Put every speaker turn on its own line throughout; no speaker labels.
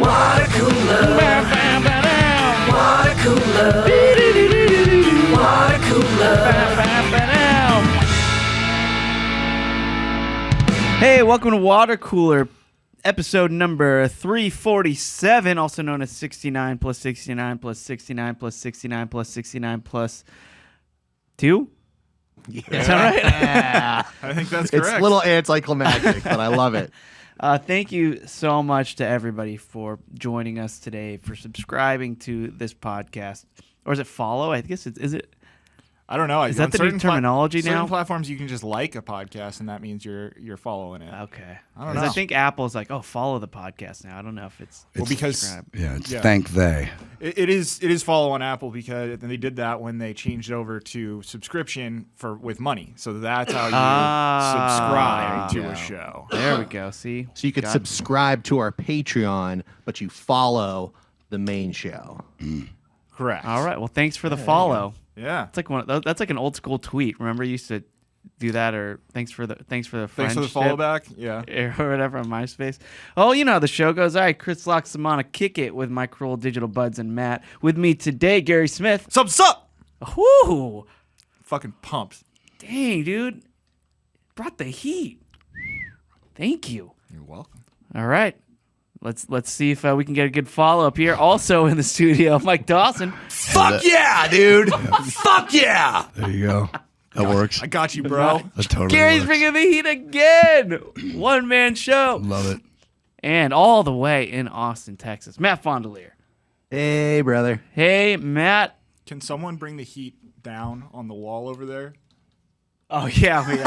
Watercooler. Watercooler. Watercooler.
Hey, welcome to Watercooler, episode number 347, also known as 69 plus 69 plus 69 plus 69 plus 69 plus 2?
Yeah.
Is that right?
Yeah.
I think that's correct.
It's a little anticlimactic, but I love it.
Thank you so much to everybody for joining us today, for subscribing to this podcast. Or is it follow? I guess is it?
I don't know.
Is that the new terminology now?
Certain platforms you can just like a podcast, and that means you're following it.
Okay.
I don't know.
I think Apple's like, oh, follow the podcast now. I don't know if it's
because
subscribe.
It's thank they.
It is follow on Apple because they did that when they changed over to subscription with money. So that's how you subscribe to a show.
There we go. See?
So you could subscribe to our Patreon, but you follow the main show.
Correct.
All right. Well, thanks for the follow.
Yeah.
It's like that's like an old school tweet. Remember, you used to do that, or thanks for the friendship.
Thanks for the follow back. Yeah.
Or whatever on MySpace. Oh, you know how the show goes. All right, Chris Loxamana, kick it with my cruel digital buds and Matt. With me today, Gary Smith.
Sup?
Whoo!
Fucking pumped.
Dang, dude. Brought the heat. Thank you.
You're welcome.
All right. Let's see if we can get a good follow-up here. Also in the studio, Mike Dawson.
Fuck
Yeah, dude. Fuck yeah.
There you go. That works.
I got you, bro.
That totally
Gary's
works.
bringing the heat again. One-man show.
Love it.
And all the way in Austin, Texas, Matt Fondelier.
Hey, brother.
Hey, Matt.
Can someone bring the heat down on the wall over there?
Oh, yeah. Wait,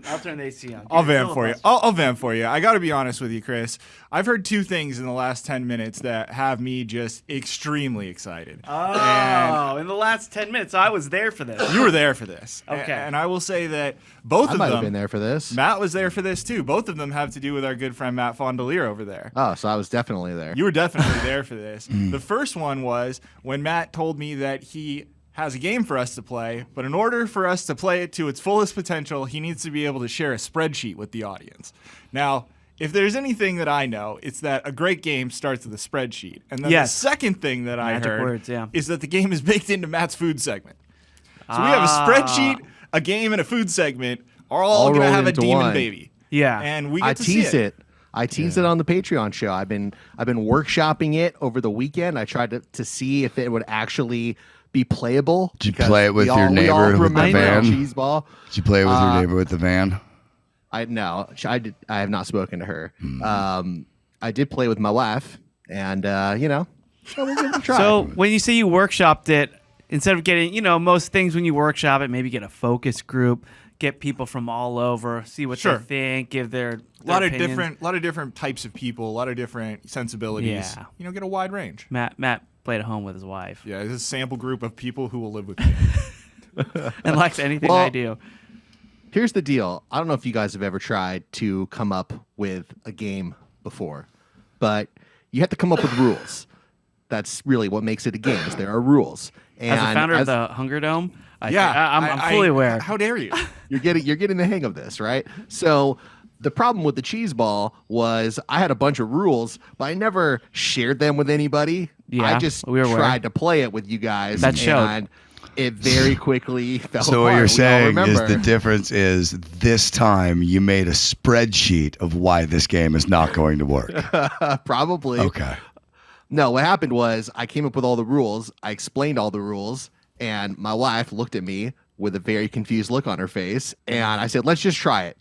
I'll turn the AC on.
I'll vamp for you. I'll vamp for you. I got to be honest with you, Chris. I've heard two things in the last 10 minutes that have me just extremely excited.
Oh, in the last 10 minutes. I was there for this.
You were there for this.
Okay.
And I will say that both
I
of
might
them.
have been there for this.
Matt was there for this too. Both of them have to do with our good friend Matt Fondelier over there.
Oh, so I was definitely there.
You were definitely there for this. The first one was when Matt told me that he has a game for us to play, but in order for us to play it to its fullest potential, he needs to be able to share a spreadsheet with the audience. Now, if there's anything that I know, it's that a great game starts with a spreadsheet. And then the second thing that I heard is that the game is baked into Matt's food segment. So we have a spreadsheet, a game, and a food segment are all going to
rolled
have a
into
demon
one.
baby.
Yeah.
And we get to see
teased it. I teased it on the Patreon show. I've been workshopping it over the weekend. I tried to see if it would actually be playable.
Did you play it with your neighbor with the van?
Cheese ball.
Did you play it with your neighbor with the van?
I have not spoken to her. I did play with my wife, and we'll give it a try.
So when you say you workshopped it, instead of getting, most things when you workshop it, maybe get a focus group, get people from all over, see what they think, give their
a lot
opinions.
of different types of people, a lot of different sensibilities.
Yeah.
Get a wide range.
Matt played at home with his wife.
Yeah, it's a sample group of people who will live with me.
And likes anything I do.
Here's the deal. I don't know if you guys have ever tried to come up with a game before, but you have to come up with rules. That's really what makes it a game. Is there are rules. And
As a founder of the Hunger Dome, I'm
I-
fully aware.
How dare you?
you're getting the hang of this, right? So the problem with the cheese ball was I had a bunch of rules, but I never shared them with anybody.
Yeah,
I just
we were aware.
tried to play it with you guys.
That showed.
And it very quickly fell
So
apart.
what you're
We all
saying is
remember.
the difference is this time you made a spreadsheet of why this game is not going to work.
Probably.
Okay.
No, what happened was I came up with all the rules. I explained all the rules, and my wife looked at me with a very confused look on her face. And I said, let's just try it.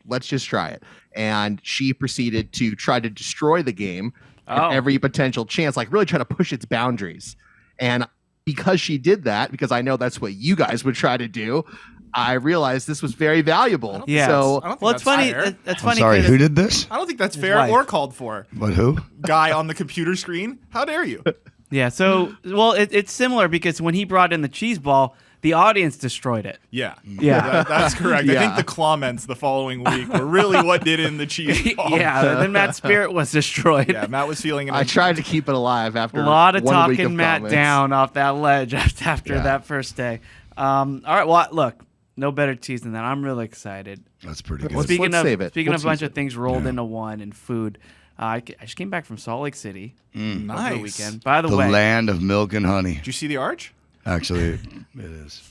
Let's just try it. And she proceeded to try to destroy the game at every potential chance, like really try to push its boundaries. And because she did that, because I know that's what you guys would try to do, I realized this was very valuable.
Yeah.
So
I don't think
Well, it's
that's
funny.
fair.
That's
I'm
funny.
sorry,
'cause
who did this?
I don't think that's fair
wife.
or called for.
But who?
Guy on the computer screen. How dare you?
Yeah. So, it's similar because when he brought in the cheese ball, the audience destroyed it.
Yeah.
Yeah.
That's correct. I
Yeah.
think the comments the following week were really what did in the cheese ball.
Yeah. And then Matt's spirit was destroyed.
Yeah, Matt was feeling
I tried to keep it alive after
A lot of
1 week
talking
of
Matt
comments.
down off that ledge after
Yeah.
that first day. All right. Well, look, no better tease than that. I'm really excited.
That's pretty good.
Let's
Speaking
save
of
it.
speaking
We'll
of a bunch
tease
of things rolled into one and food, I just came back from Salt Lake City over the
Nice.
weekend. By the
The
way,
land of milk and honey.
Did you see the arch?
Actually, it is.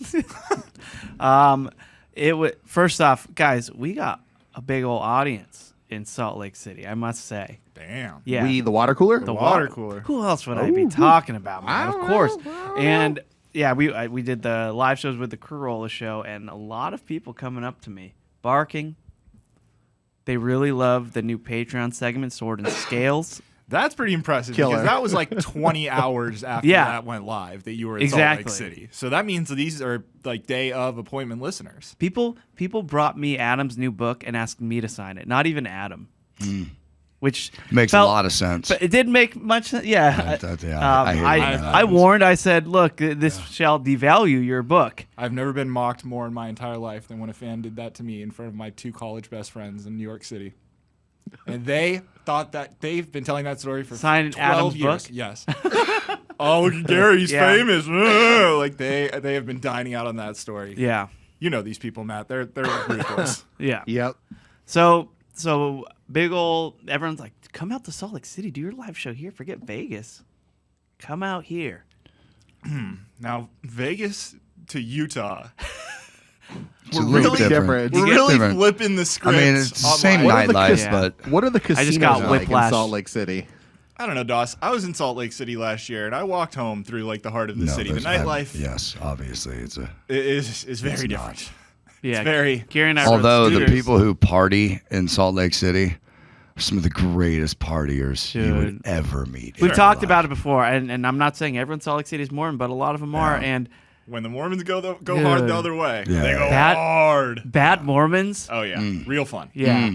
First off, guys, we got a big old audience in Salt Lake City, I must say.
Damn.
Yeah.
We the water cooler.
The
Water cooler.
Who else would I be talking about, man? Of course. And yeah, we did the live shows with the Corolla show, and a lot of people coming up to me, barking. They really love the new Patreon segment, Sword and Scales.
That's pretty impressive
Killer.
because that was like 20 hours after
Yeah.
that went live that you were in
Exactly.
Salt Lake City. So that means that these are like day of appointment listeners.
People brought me Adam's new book and asked me to sign it. Not even Adam. Which
Makes
felt-
a lot of sense.
But it did make much sense. Yeah.
I hear you, man.
I warned. I said, look, this shall devalue your book.
I've never been mocked more in my entire life than when a fan did that to me in front of my 2 college best friends in New York City. And they thought that they've been telling that story for
Sign
12
Adam's
years.
book?
Yes. Oh, look at Gary, he's
Yeah.
famous. Like they have been dining out on that story.
Yeah.
You know these people, Matt. They're ruthless.
Yeah.
Yep.
So big old, everyone's like, come out to Salt Lake City, do your live show here. Forget Vegas. Come out here.
Now, Vegas to Utah.
It's a
We're
little
really different.
We're
You get
really
different.
flipping the
I
script.
mean, it's the same
online.
nightlife,
Yeah.
but
What are the casinos
got
like
whiplash.
in Salt Lake City?
I don't know, Doss. I was in Salt Lake City last year, and I walked home through like the heart of the city. The
there's-
nightlife
yes, obviously, it's a.
is very
It's
different.
Yeah.
very-
Gary and I rode
Although the
scooters.
people who party in Salt Lake City are some of the greatest partiers you would
Dude.
ever meet.
We've talked about it before, and I'm not saying everyone in Salt Lake City is Mormon, but a lot of them are.
Yeah.
And
When the Mormons go hard
Dude.
the other way,
Yeah.
they go
That-
hard.
bad Mormons.
Oh yeah, real fun.
Yeah.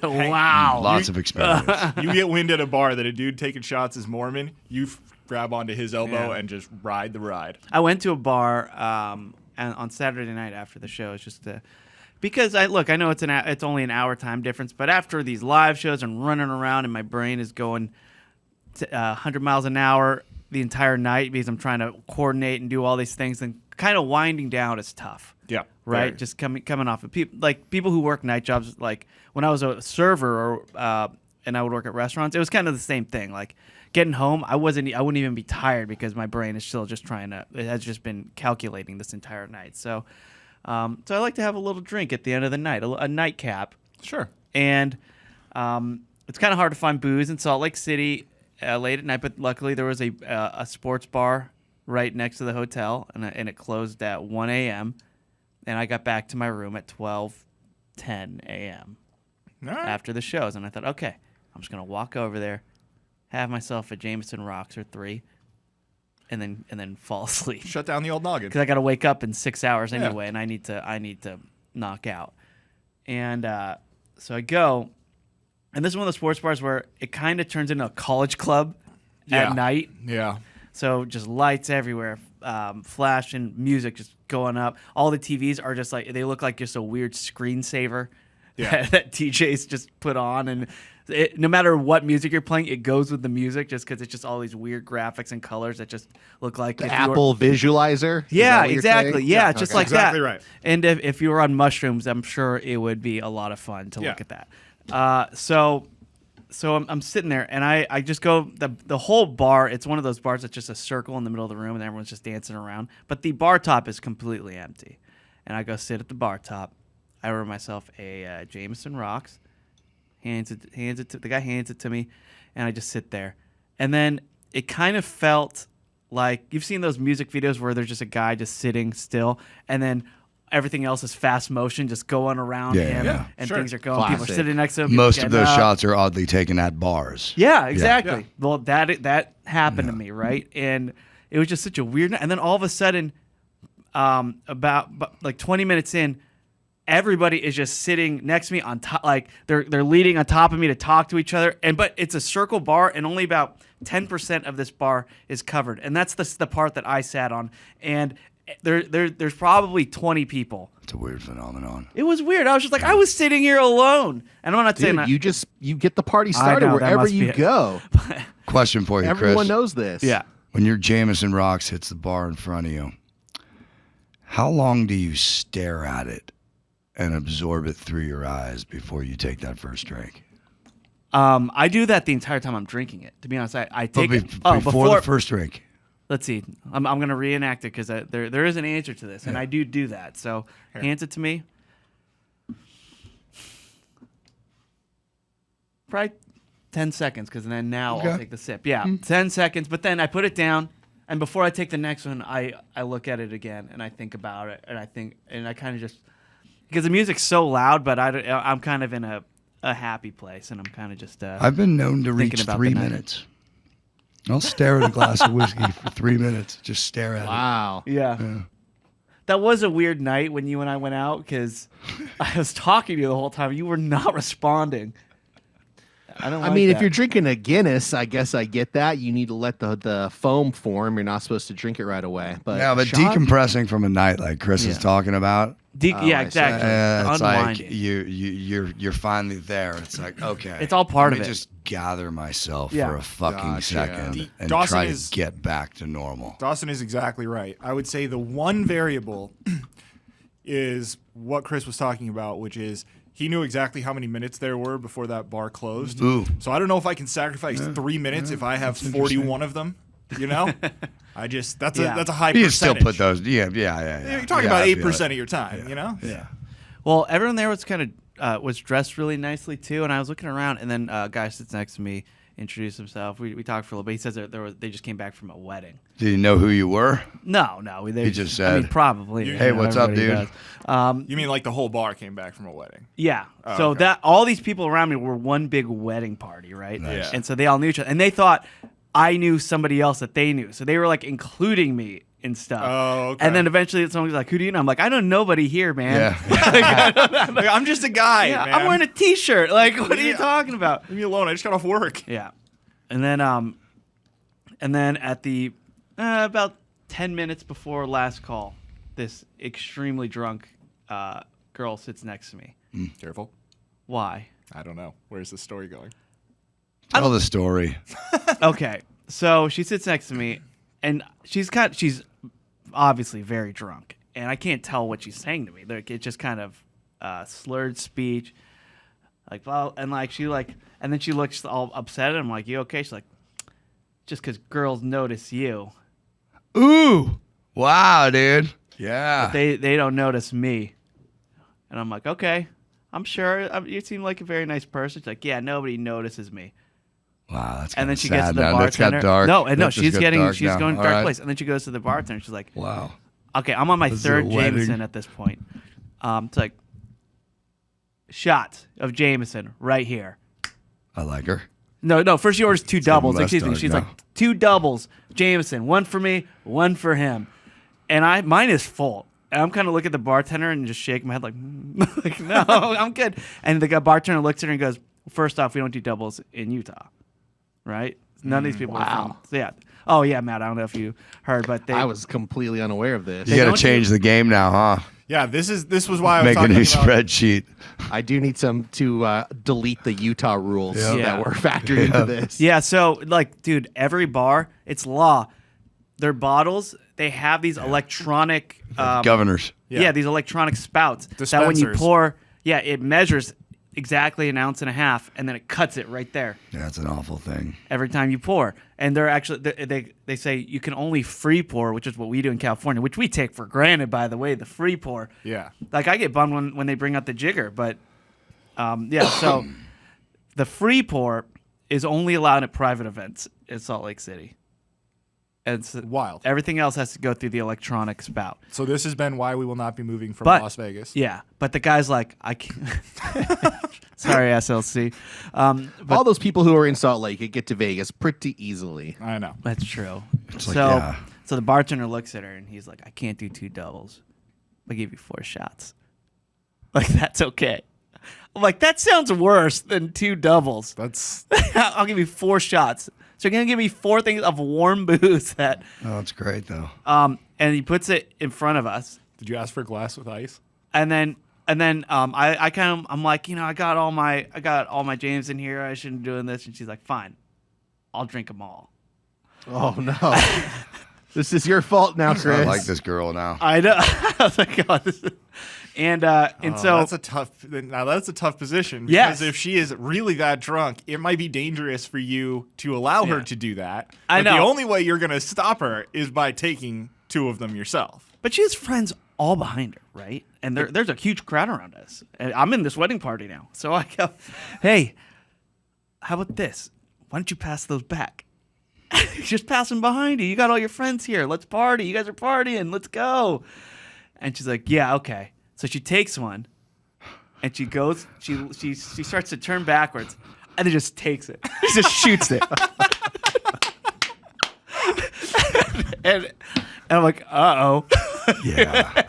Wow.
Lots of experience.
You get wind at a bar that a dude taking shots is Mormon, you grab onto his elbow
Yeah.
and just ride the ride.
I went to a bar and on Saturday night after the show. It's just because I know it's only an hour time difference, but after these live shows and running around and my brain is going 100 miles an hour the entire night because I'm trying to coordinate and do all these things, and kind of winding down is tough.
Yeah,
Right,
very.
just coming off of people who work night jobs. Like when I was a server and I would work at restaurants, it was kind of the same thing. Like getting home, I wouldn't even be tired because my brain is still just it has just been calculating this entire night. So I like to have a little drink at the end of the night, a nightcap.
Sure.
And it's kind of hard to find booze in Salt Lake City late at night, but luckily there was a sports bar right next to the hotel, and it closed at 1 a.m. And I got back to my room at 12:10 a.m.
All right.
after the shows, and I thought, okay, I'm just gonna walk over there, have myself a Jameson Rocks or 3, and then fall asleep
Shut down the old noggin.
because I got to wake up in 6 hours
Yeah.
anyway, and I need to knock out. And so I go, and this is one of the sports bars where it kind of turns into a college club
Yeah.
at night.
Yeah.
So just lights everywhere, flashing, music just going up. All the TVs are just like, they look like just a weird screensaver
Yeah.
that DJs just put on, and no matter what music you're playing, it goes with the music just because it's just all these weird graphics and colors that just look like
The
if you were-
Apple visualizer. Is that
Yeah,
what you're
exactly.
saying?
Yeah, just
Okay.
like
Exactly
that.
right.
And if you were on mushrooms, I'm sure it would be a lot of fun to
Yeah.
look at that. So I'm sitting there, and I just go the whole bar. It's one of those bars that's just a circle in the middle of the room, and everyone's just dancing around. But the bar top is completely empty, and I go sit at the bar top. I order myself a Jameson Rocks. The guy hands it to me, and I just sit there. And then it kind of felt like you've seen those music videos where there's just a guy just sitting still, and then everything else is fast motion, just going around
Yeah,
him,
yeah.
and
Sure.
things are going. People are
Classic.
sitting next to him. people
Most of
getting
those
up.
shots are oddly taken at bars.
Yeah, exactly.
Yeah.
Well, that happened to me, right? And it was just such a weird night. And then all of a sudden, about like 20 minutes in, everybody is just sitting next to me on top, like they're leaning on top of me to talk to each other. But it's a circle bar, and only about 10% of this bar is covered, and that's the part that I sat on. And there's probably 20 people.
It's a weird phenomenon.
It was weird. I was just like, I was sitting here alone, and I'm not saying
Dude,
that.
you get the party started
know, that
wherever
must be
you
it.
go.
Question for you,
Everyone
Chris.
knows this.
Yeah.
When your Jameson Rocks hits the bar in front of you, how long do you stare at it and absorb it through your eyes before you take that first drink?
I do that the entire time I'm drinking it. To be honest, I take it
before the first drink.
Let's see. I'm going to reenact it because there is an answer to this, and I do that. So hands it to me. Probably 10 seconds, because then now I'll take the sip. Yeah, 10 seconds. But then I put it down, and before I take the next one, I look at it again, and I think about it, and I kind of just, because the music's so loud, but I'm kind of in a happy place, and I'm kind of just
I've been known to reach 3 minutes. I'll stare at a glass of whiskey for 3 minutes. Just stare at it.
Wow.
Yeah. That was a weird night when you and I went out, because I was talking to you the whole time. You were not responding.
I mean, if you're drinking a Guinness, I guess I get that. You need to let the foam form. You're not supposed to drink it right away. But
decompressing from a night like Chris is talking about.
Exactly.
It's like you're finally there. It's like, okay,
it's all part of it.
Just gather myself for a fucking second and
Dawson
try to get back to normal.
Dawson is exactly right. I would say the one variable is what Chris was talking about, which is he knew exactly how many minutes there were before that bar closed.
Ooh.
So I don't know if I can sacrifice 3 minutes if I have 41 of them. You know, that's a high percentage.
You still put those, yeah.
You're talking about 8% of your time. You know.
Yeah. Well, everyone there was kind of was dressed really nicely too, and I was looking around, and then a guy sits next to me, introduced himself. We talked for a little bit. He says they just came back from a wedding.
Did he know who you were?
No.
He just said,
I mean, probably.
Hey, what's up, dude?
You mean like the whole bar came back from a wedding?
Yeah.
Oh,
so
okay.
that all these people around me were one big wedding party, right?
Nice.
Yeah.
And so they all knew each other, and they thought I knew somebody else that they knew. So they were like including me and stuff.
Oh, okay.
And then eventually someone was like, "Who do you know?" I'm like, "I know nobody here, man."
Yeah.
Like, I'm just a guy.
Yeah,
man.
I'm wearing a T-shirt. Like, what are you talking about?
Leave me alone. I just got off work.
Yeah. And then at the about 10 minutes before last call, this extremely drunk girl sits next to me.
Careful.
Why?
I don't know. Where's the story going?
Tell the story.
Okay. So she sits next to me, and she's obviously very drunk, and I can't tell what she's saying to me. Like, it's just kind of slurred speech. Like, well, and like and then she looks all upset, and I'm like, "You okay?" She's like, "Just because girls notice you,
Ooh. Wow, dude. Yeah.
but they don't notice me." And I'm like, "Okay, I'm sure. You seem like a very nice person." She's like, "Yeah, nobody notices me."
Wow, that's
And then she
sad
gets to the
now. That's
bartender.
got dark.
No,
That just
she's
got dark
she's
now.
going
All
dark
right.
place. And then she goes to the bartender. She's like,
Wow.
"Okay, I'm on my
This is
third
a wedding.
Jameson at this point." It's like shots of Jameson right here.
I like her.
No. First she orders 2 doubles.
less
Excuse me.
dark
She's
now.
like 2 doubles, Jameson, 1 for me, 1 for him, and mine is full. And I'm kind of looking at the bartender and just shaking my head like, like, no, I'm good. And the bartender looks at her and goes, "First off, we don't do doubles in Utah, right? None of these people are from." So yeah. Oh yeah, Matt. I don't know if you heard, but
I was completely unaware of this.
You got to
don't
change the game now, huh?
Yeah, this was why I was
Make a
talking
new
about.
spreadsheet.
I do need to delete the Utah rules
Yeah.
Yeah.
that were factored into this.
Yeah, so like, dude, every bar, it's law. Their bottles, they have these electronic
Governors.
Yeah, these electronic spouts that when you
Dispensers.
pour, it measures exactly 1.5 ounces, and then it cuts it right there
Yeah, that's an awful thing.
every time you pour. And they're actually they say you can only free pour, which is what we do in California, which we take for granted, by the way, the free pour.
Yeah.
Like, I get bummed when they bring out the jigger, but so the free pour is only allowed at private events in Salt Lake City. And it's
Wild.
Everything else has to go through the electronic spout.
So this has been why we will not be moving from
But
Las Vegas.
Yeah, but the guy's like, I can't. Sorry, SLC. But
All those people who are in Salt Lake could get to Vegas pretty easily.
I know.
that's true.
It's like,
So,
yeah.
so the bartender looks at her and he's like, "I can't do 2 doubles. I'll give you 4 shots. Like, that's okay." I'm like, that sounds worse than 2 doubles.
That's
I'll give you 4 shots. So you're gonna give me 4 things of warm booze that,
Oh, that's great, though.
and he puts it in front of us,
Did you ask for a glass with ice?
and then I'm like, I got all my James in here. I shouldn't be doing this, and she's like, "Fine, I'll drink them all."
Oh no! This is your fault now, Chris.
I like this girl now.
I know. I was like, oh, this is... And so
that's a tough position, because
Yes.
if she is really that drunk, it might be dangerous for you to allow her to do that.
I
But
know.
the only way you're going to stop her is by taking 2 of them yourself.
But she has friends all behind her, right? And there's a huge crowd around us. And I'm in this wedding party now. So I go, hey, how about this? Why don't you pass those back? Just pass them behind you. You got all your friends here. Let's party. You guys are partying. Let's go. And she's like, yeah, okay. So she takes one, and she goes, she starts to turn backwards, and then just takes it. She just shoots it. and I'm like, uh-oh.
Yeah.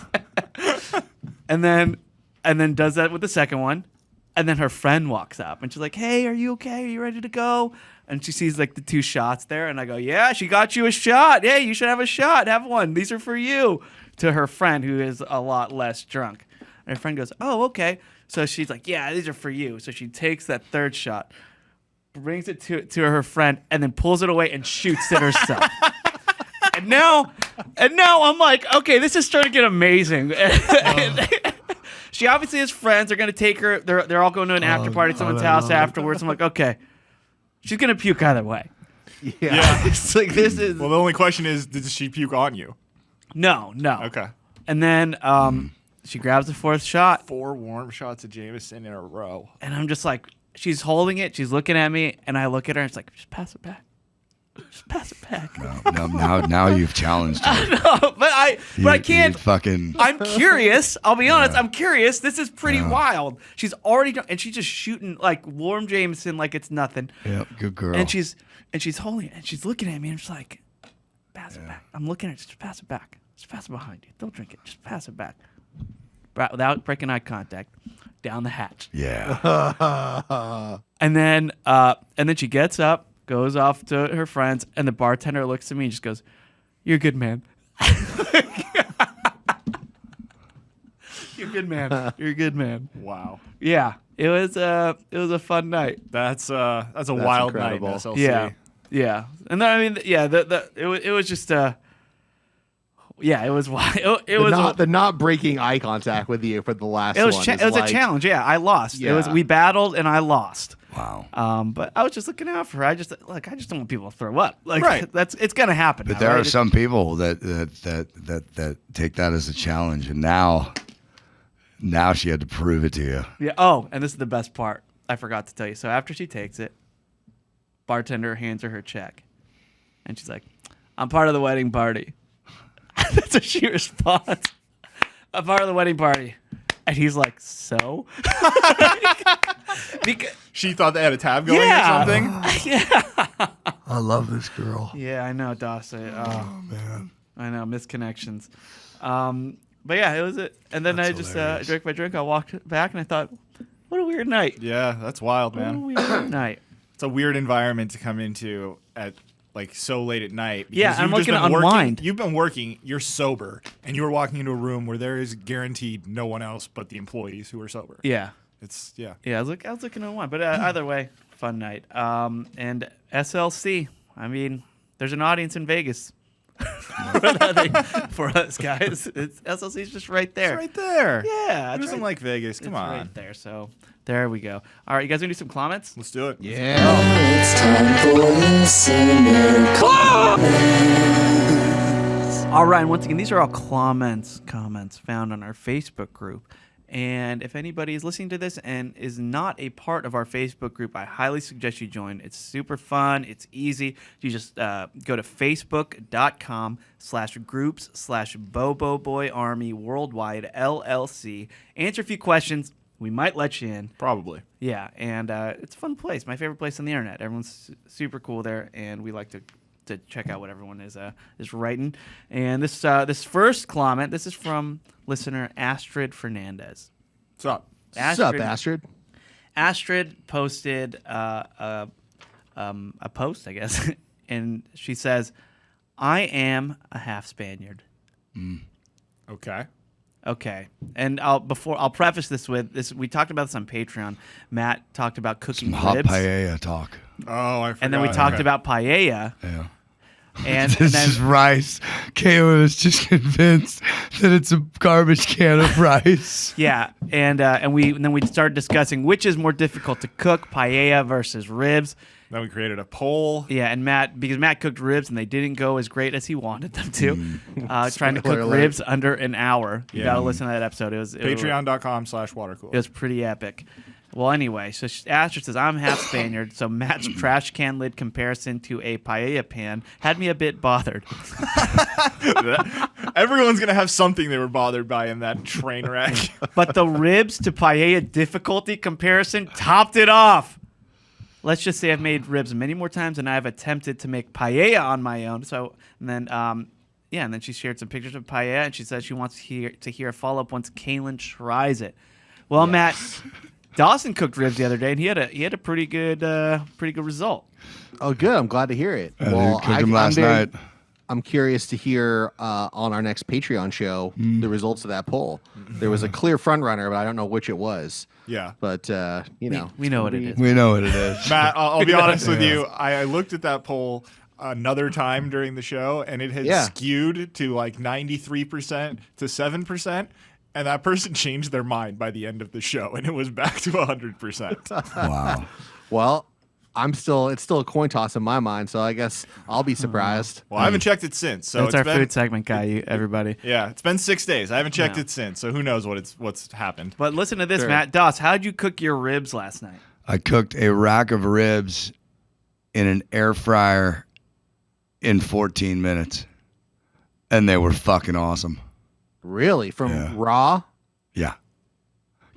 And then does that with the second one. And then her friend walks up and she's like, hey, are you okay? Are you ready to go? And she sees like the 2 shots there. And I go, yeah, she got you a shot. Hey, you should have a shot. Have one. These are for you. To her friend, who is a lot less drunk. And her friend goes, oh, okay. So she's like, yeah, these are for you. So she takes that 3rd shot, brings it to her friend, and then pulls it away and shoots it herself. And now I'm like, okay, this is starting to get amazing. She obviously has friends. They're gonna take her. They're all going to an after party at someone's house afterwards. I'm like, okay, she's gonna puke either way.
Yeah.
It's like this is
Well, the only question is, did she puke on you?
no.
Okay.
And then she grabs the 4th shot,
4 warm shots of Jameson in a row.
and I'm just like, she's holding it. She's looking at me, and I look at her, and it's like, just pass it back. Just pass it back.
Now you've challenged her.
but I can't.
You fucking.
I'm curious. I'll be honest. I'm curious. This is pretty wild. She's already done, and she's just shooting like warm Jameson like it's nothing.
Yeah, good girl.
And she's holding it, and she's looking at me, and she's like, pass it back. I'm looking at her. Just pass it back. Just pass it behind you. Don't drink it. Just pass it back. Without breaking eye contact, down the hatch.
Yeah.
And then she gets up, goes off to her friends, and the bartender looks at me and just goes, "You're a good man. You're a good man. You're a good man."
Wow.
Yeah, it was a fun night.
That's a wild
incredible.
night, SLC.
Yeah. And then, I mean, yeah, it was just yeah, it was wild. It was
the not breaking eye contact with you for the last
it was
one.
it was a challenge. Yeah, I lost.
Yeah.
It was we battled and I lost.
Wow.
But I was just looking out for her. I just don't want people to throw up. Like,
Right.
It's gonna happen.
But
now,
there
right?
are some people that take that as a challenge, and now she had to prove it to you.
Yeah. Oh, and this is the best part. I forgot to tell you. So after she takes it, bartender hands her check, and she's like, "I'm part of the wedding party." That's what she responds. "I'm part of the wedding party," and he's like, "So?" Because,
She thought they had a tab going
Yeah.
or something.
yeah.
I love this girl.
Yeah, I know, Dawson.
Oh man.
I know, misconnections. But yeah, it was it. And then
That's
I just
hilarious.
drank my drink. I walked back and I thought, what a weird night.
Yeah, that's wild,
What a
man.
weird night.
It's a weird environment to come into at like so late at night. because
Yeah, I'm
you've just
looking to
been working-
unwind.
You've been working. You're sober, and you're walking into a room where there is guaranteed no one else but the employees who are sober.
Yeah.
It's yeah.
Yeah, I was looking at one. But either way, fun night. And SLC, I mean, there's an audience in Vegas for us guys. SLC's just right there.
It's right there.
Yeah.
Who
it's
doesn't
right-
like Vegas? Come
it's
on.
right there. So there we go. All right, you guys want to do some comments?
Let's do it.
Yeah.
It's time for listener comments.
All right, and once again, these are all comments found on our Facebook group. And if anybody is listening to this and is not a part of our Facebook group, I highly suggest you join. It's super fun. It's easy. You just go to facebook.com/groups/BoboBoyArmy Worldwide LLC. Answer a few questions. We might let you in.
Probably.
Yeah, and it's a fun place. My favorite place on the internet. Everyone's super cool there, and we like to check out what everyone is writing. And this first comment, this is from listener Astrid Fernandez.
What's up?
What's up, Astrid?
Astrid posted a post, I guess, and she says, "I am a half Spaniard."
Okay.
Okay, and I'll preface this with this. We talked about this on Patreon. Matt talked about cooking
Some hot
ribs,
paella talk.
Oh, I forgot.
and then we talked
Okay.
about paella.
Yeah.
And
This
then
is rice. Kayla is just convinced that it's a garbage can of rice.
yeah, and then we started discussing which is more difficult to cook, paella versus ribs.
Then we created a poll.
Yeah, and because Matt cooked ribs and they didn't go as great as he wanted them to. Trying to cook
Spoiler alert.
ribs under an hour. You
Yeah.
got to listen to that episode. It was
Patreon.com/watercooler.
It was pretty epic. Well, anyway, so Asher says, I'm half Spaniard, so Matt's trash can lid comparison to a paella pan had me a bit bothered.
Everyone's going to have something they were bothered by in that train wreck.
But the ribs to paella difficulty comparison topped it off. Let's just say I've made ribs many more times than I've attempted to make paella on my own. So, and then she shared some pictures of paella, and she said she wants to hear a follow-up once Kaylin tries it. Well, Matt, Dawson cooked ribs the other day, and he had a pretty good result.
Oh, good. I'm glad to hear it.
I cooked them last night.
I'm curious to hear on our next Patreon show the results of that poll. There was a clear front runner, but I don't know which it was.
Yeah.
But,
We know what it is.
We know what it is.
Matt, I'll be honest with you. I looked at that poll another time during the show, and it had skewed to like 93% to 7%. And that person changed their mind by the end of the show, and it was back to 100%.
Wow.
Well, it's still a coin toss in my mind, so I guess I'll be surprised.
Well, I haven't checked it since. So
That's
it's
our food segment guy, everybody.
Yeah, it's been 6 days. I haven't checked
Yeah.
it since, so who knows what's happened.
But listen to this,
Sure.
Matt. Doss, how'd you cook your ribs last night?
I cooked a rack of ribs in an air fryer in 14 minutes, and they were fucking awesome.
Really? From
Yeah.
raw?
Yeah.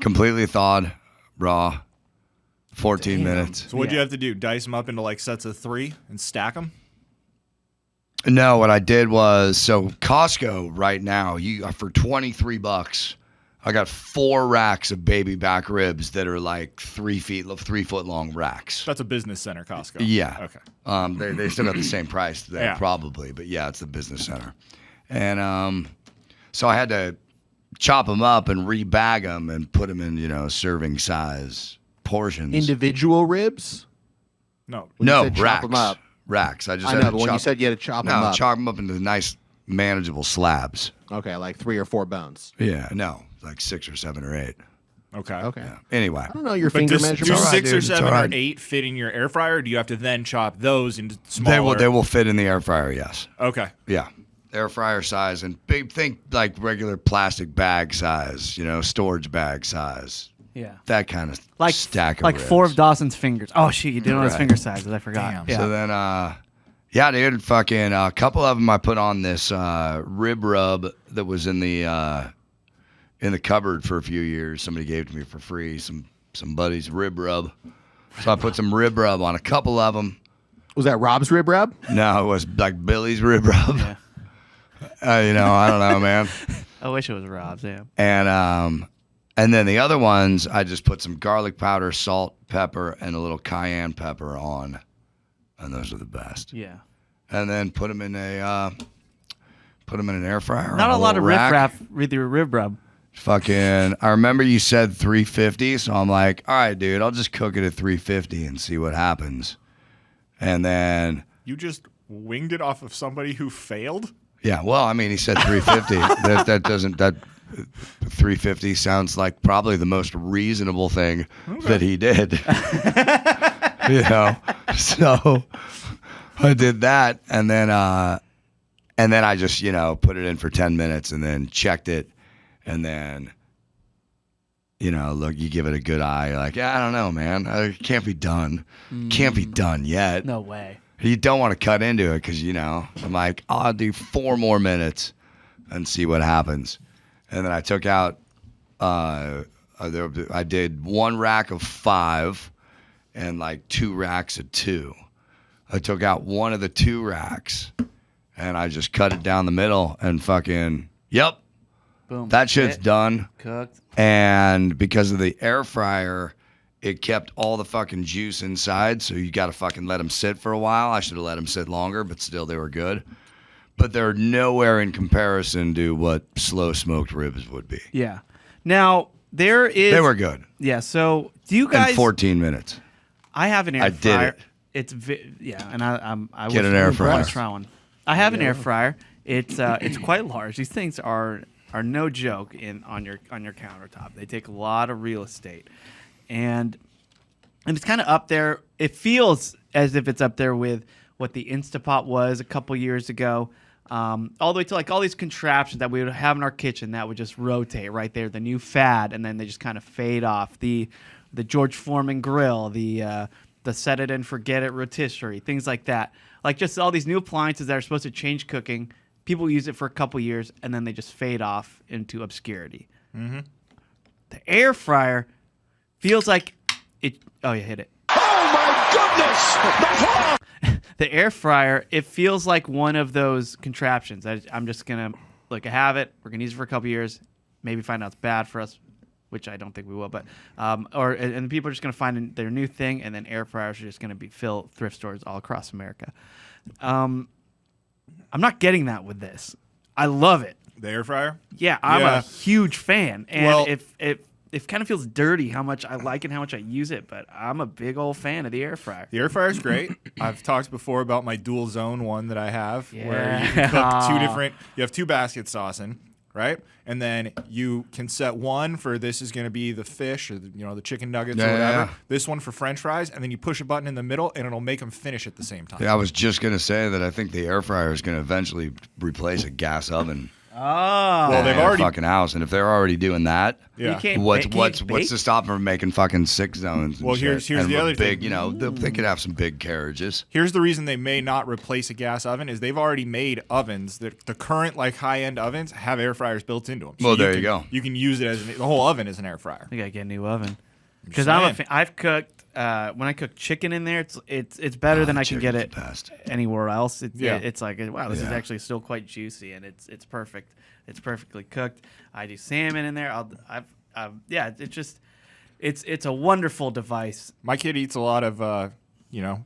Completely thawed, raw, 14 minutes.
So what'd you
Yeah.
have to do? Dice them up into like sets of 3 and stack them?
No, what I did was, so Costco right now, for $23, I got 4 racks of baby back ribs that are like 3 foot long racks.
That's a business center, Costco.
Yeah.
Okay.
They still got the same price there,
Yeah.
probably, but yeah, it's the business center. And so I had to chop them up and rebag them and put them in, serving size portions.
Individual ribs?
No.
When you
No,
said chop
racks.
'em up.
Racks. I just
I
had
know,
to
but when you
chop-
said you had to chop them
no,
up.
chop them up into nice, manageable slabs.
Okay, like 3 or 4 bones.
Yeah, no, like 6 or 7 or 8.
Okay.
Okay.
Yeah. Anyway,
I don't know your
But
finger
do
measurements.
all right,
6 or
dude. It's
7
all
or
right.
8 fit in your air fryer, or do you have to then chop those into smaller?
they will fit in the air fryer. Yes.
Okay.
Yeah. Air fryer size and big. Think like regular plastic bag size. Storage bag size.
Yeah.
That kind of
Like
stack of
like
ribs.
4 of Dawson's fingers. Oh shit, you didn't know his
Right.
finger sizes. I forgot.
Damn.
Yeah.
So then, yeah, dude, fucking a couple of them I put on this rib rub that was in the cupboard for a few years. Somebody gave it to me for free. Some buddy's rib rub. So I put some rib rub on a couple of them.
Was that Rob's rib rub?
No, it was like Billy's rib rub.
Yeah.
I don't know, man.
I wish it was Rob's. Yeah.
And then the other ones, I just put some garlic powder, salt, pepper, and a little cayenne pepper on, and those are the best.
Yeah.
And then put them in an air fryer.
Not
on
a lot of
little rack.
riffraff with your rib rub.
Fucking, I remember you said 350, so I'm like, all right, dude, I'll just cook it at 350 and see what happens. And then,
You just winged it off of somebody who failed?
yeah, well, I mean, he said 350. that 350 sounds like probably the most reasonable thing that he did. So I did that, and then I just put it in for 10 minutes and then checked it, and then look, you give it a good eye. You're like, yeah, I don't know, man, it can't be done. Can't be done yet.
No way.
You don't want to cut into it because I'm like, I'll do 4 more minutes and see what happens. And then I took out, I did 1 rack of 5 and like 2 racks of 2. I took out one of the 2 racks and I just cut it down the middle and fucking, yep,
Boom.
that shit's
Hit,
done.
cooked.
And because of the air fryer, it kept all the fucking juice inside. So you got to fucking let them sit for a while. I should have let them sit longer, but still they were good. But they're nowhere in comparison to what slow smoked ribs would be.
Yeah. Now there is.
They were good.
Yeah. So do you guys?
In 14 minutes.
I have an air
I
fryer.
did it.
It's and I
Get
wish
an air
I wanna
fryer.
try one. I have an air fryer. It's quite large. These things are no joke on your countertop. They take a lot of real estate, and it's kind of up there. It feels as if it's up there with what the Instapot was a couple years ago. All the way to like all these contraptions that we would have in our kitchen that would just rotate right there, the new fad, and then they just kind of fade off. The George Foreman grill, the set it and forget it rotisserie, things like that. Like just all these new appliances that are supposed to change cooking. People use it for a couple years and then they just fade off into obscurity. Mm-hmm. The air fryer feels like it. Oh, you hit it.
Oh my goodness!
The air fryer, it feels like one of those contraptions. I'm just going to, look, I have it. We're going to use it for a couple years. Maybe find out it's bad for us, which I don't think we will. But and people are just going to find their new thing, and then air fryers are just going to fill thrift stores all across America. I'm not getting that with this. I love it.
The air fryer?
Yeah, I'm
Yeah.
a huge fan. And
Well-
it kind of feels dirty how much I like it and how much I use it, but I'm a big old fan of the air fryer.
The air fryer is great. I've talked before about my dual zone one that I have, where you
Yeah.
can cook two different. You have two baskets saucing, right? And then you can set one for this is going to be the fish or the chicken nuggets or whatever.
Yeah.
This one for French fries, and then you push a button in the middle, and it'll make them finish at the same time.
Yeah, I was just gonna say that I think the air fryer is gonna eventually replace a gas oven.
Oh.
Well, they've
in a
already-
fucking house, and if they're already doing that,
Yeah.
You can't
what's
ba-
what's
can't
what's
bake?
to stop them from making fucking 6 zones? And
Well,
shit?
here's
And
the
with
other
big,
thing.
they could have some big carriages.
Here's the reason they may not replace a gas oven is they've already made ovens that the current like high end ovens have air fryers built into them.
Well, there you go.
You can use it as the whole oven is an air fryer.
I gotta get a new oven because
saying.
I've cooked when I cook chicken in there. It's better than I can get it
Chicken's the best.
anywhere else.
Yeah.
It's like wow, this is
Yeah.
actually still quite juicy and it's perfect. It's perfectly cooked. I do salmon in there. It's a wonderful device.
My kid eats a lot of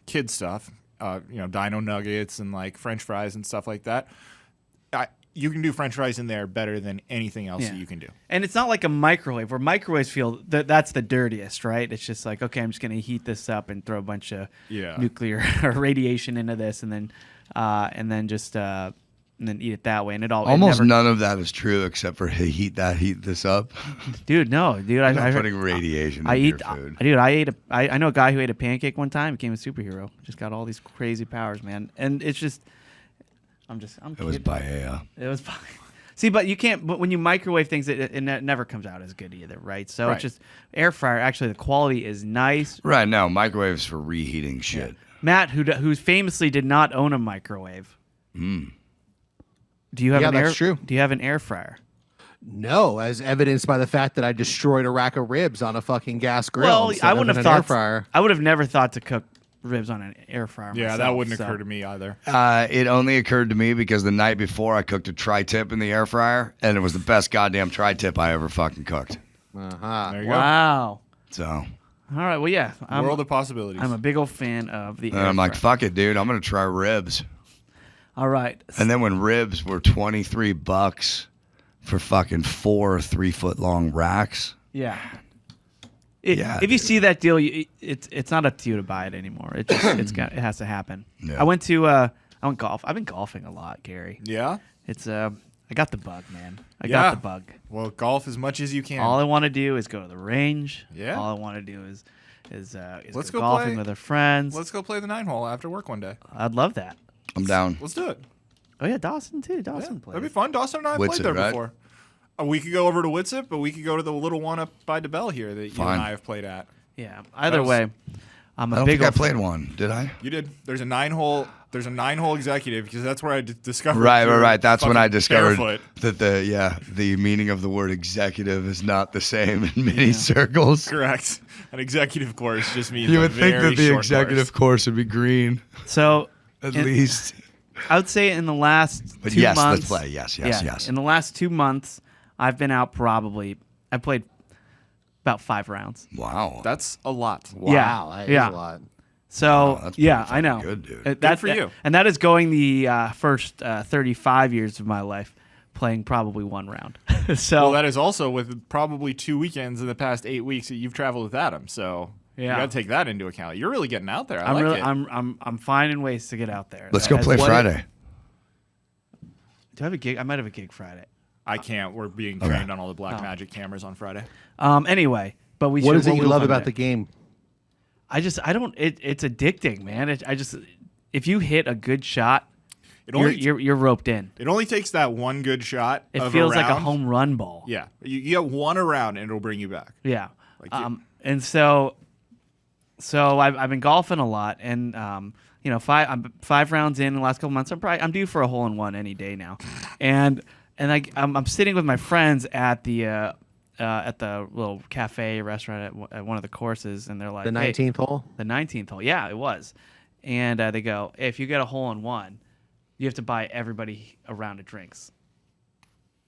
kid stuff, dino nuggets and like French fries and stuff like that. You can do French fries in there better than anything else
Yeah.
that you can do.
And it's not like a microwave where microwaves feel that's the dirtiest, right? It's just like, okay, I'm just going to heat this up and throw a bunch of
Yeah.
nuclear or radiation into this and then eat it that way. And it
Almost
never,
none of that is true except for hey, heat this up.
dude, no, dude.
I'm not
I
putting radiation
I
in
eat,
your food.
dude. I know a guy who ate a pancake one time, became a superhero, just got all these crazy powers, man. And it's just, I'm
It was
kidding.
paella.
It was fine. See, but you can't. But when you microwave things, it never comes out as good either, right? So
Right.
it's just air fryer. Actually, the quality is nice.
Right, no, microwaves for reheating shit.
Matt, who famously did not own a microwave. Do you have
Yeah,
an air?
that's true.
Do you have an air fryer?
No, as evidenced by the fact that I destroyed a rack of ribs on a fucking gas grill.
Well,
instead
I
of
wouldn't have
an air
thought.
fryer.
I would have never thought to cook ribs on an air fryer.
Yeah, that
myself,
wouldn't
so.
occur to me either.
It only occurred to me because the night before I cooked a tri-tip in the air fryer, and it was the best goddamn tri-tip I ever fucking cooked.
Uh-huh.
There you
Wow.
So,
All right. Well, yeah.
go. World of possibilities.
I'm a big old fan of the.
and
air
I'm like,
fryer.
fuck it, dude. I'm gonna try ribs.
All right.
And then when ribs were $23 for fucking 4 3-foot long racks,
Yeah.
Yeah,
if you
dude.
see that deal, it's not up to you to buy it anymore. It just it has to happen.
Yeah.
I went golf. I've been golfing a lot, Gary.
Yeah.
It's I got the bug, man. I
Yeah.
got the bug.
Well, golf as much as you can.
All I want to do is go to the range.
Yeah.
All I want to do is
Let's
go
go
golfing
play-
with our friends.
Let's go play the 9-hole after work one day.
I'd love that.
I'm down.
Let's do it.
Oh yeah, Dawson too.
Yeah,
Dawson plays.
that'd be fun. Dawson and I
Whitsett,
played there
right?
before. We could go over to Whitsett, but we could go to the little one up by DeBell here that you
Fine.
and I have played at.
Yeah. Either
was-
way, I'm a
I don't
big
think I
old
played
fan.
one, did I?
You did. There's a 9-hole. There's a 9-hole executive because that's where I discovered.
Right.
you were
That's when I
fucking
discovered
barefoot.
that the meaning of the word executive is not the same in many circles.
Correct. An executive course just means
You
a
would think
very
that the
short
executive course would be green,
So
at
in-
least.
I would say in the last
But
2
yes,
months.
let's play. Yes.
In the last 2 months, I've been out I played about 5 rounds.
Wow.
That's a lot.
Wow, that is
yeah.
a lot.
So
Wow, that's
yeah,
pretty
I know.
fucking good, dude.
That-
Good for you.
And that is going the first 35 years of my life playing probably 1 round. So
Well, that is also with probably 2 weekends in the past 8 weeks that you've traveled with Adam. So you
Yeah.
got to take that into account. You're really getting out there. I
I'm
like
really
it.
I'm finding ways to get out there.
Let's go
As-
play
what-
Friday.
I have a gig? I might have a gig Friday.
I can't. We're being trained on all the Black Magic cameras on Friday.
Anyway, but we.
What
should,
is it you
we'll
love
find
about
out.
the game?
I don't. It's addicting, man. If you hit a good shot, you're roped in.
It only takes that one good shot.
It
of
feels like a
round.
home run ball.
Yeah, you get one around and it'll bring you back.
Yeah.
Like
And so I've been golfing a lot, and I'm 5 rounds in the last couple months. I'm due for a hole in one any day now, and I'm sitting with my friends at the little cafe restaurant at one of the courses, and they're like,
The 19th hole?
The 19th hole, yeah, it was. And they go, hey, if you get a hole in one, you have to buy everybody a round of drinks.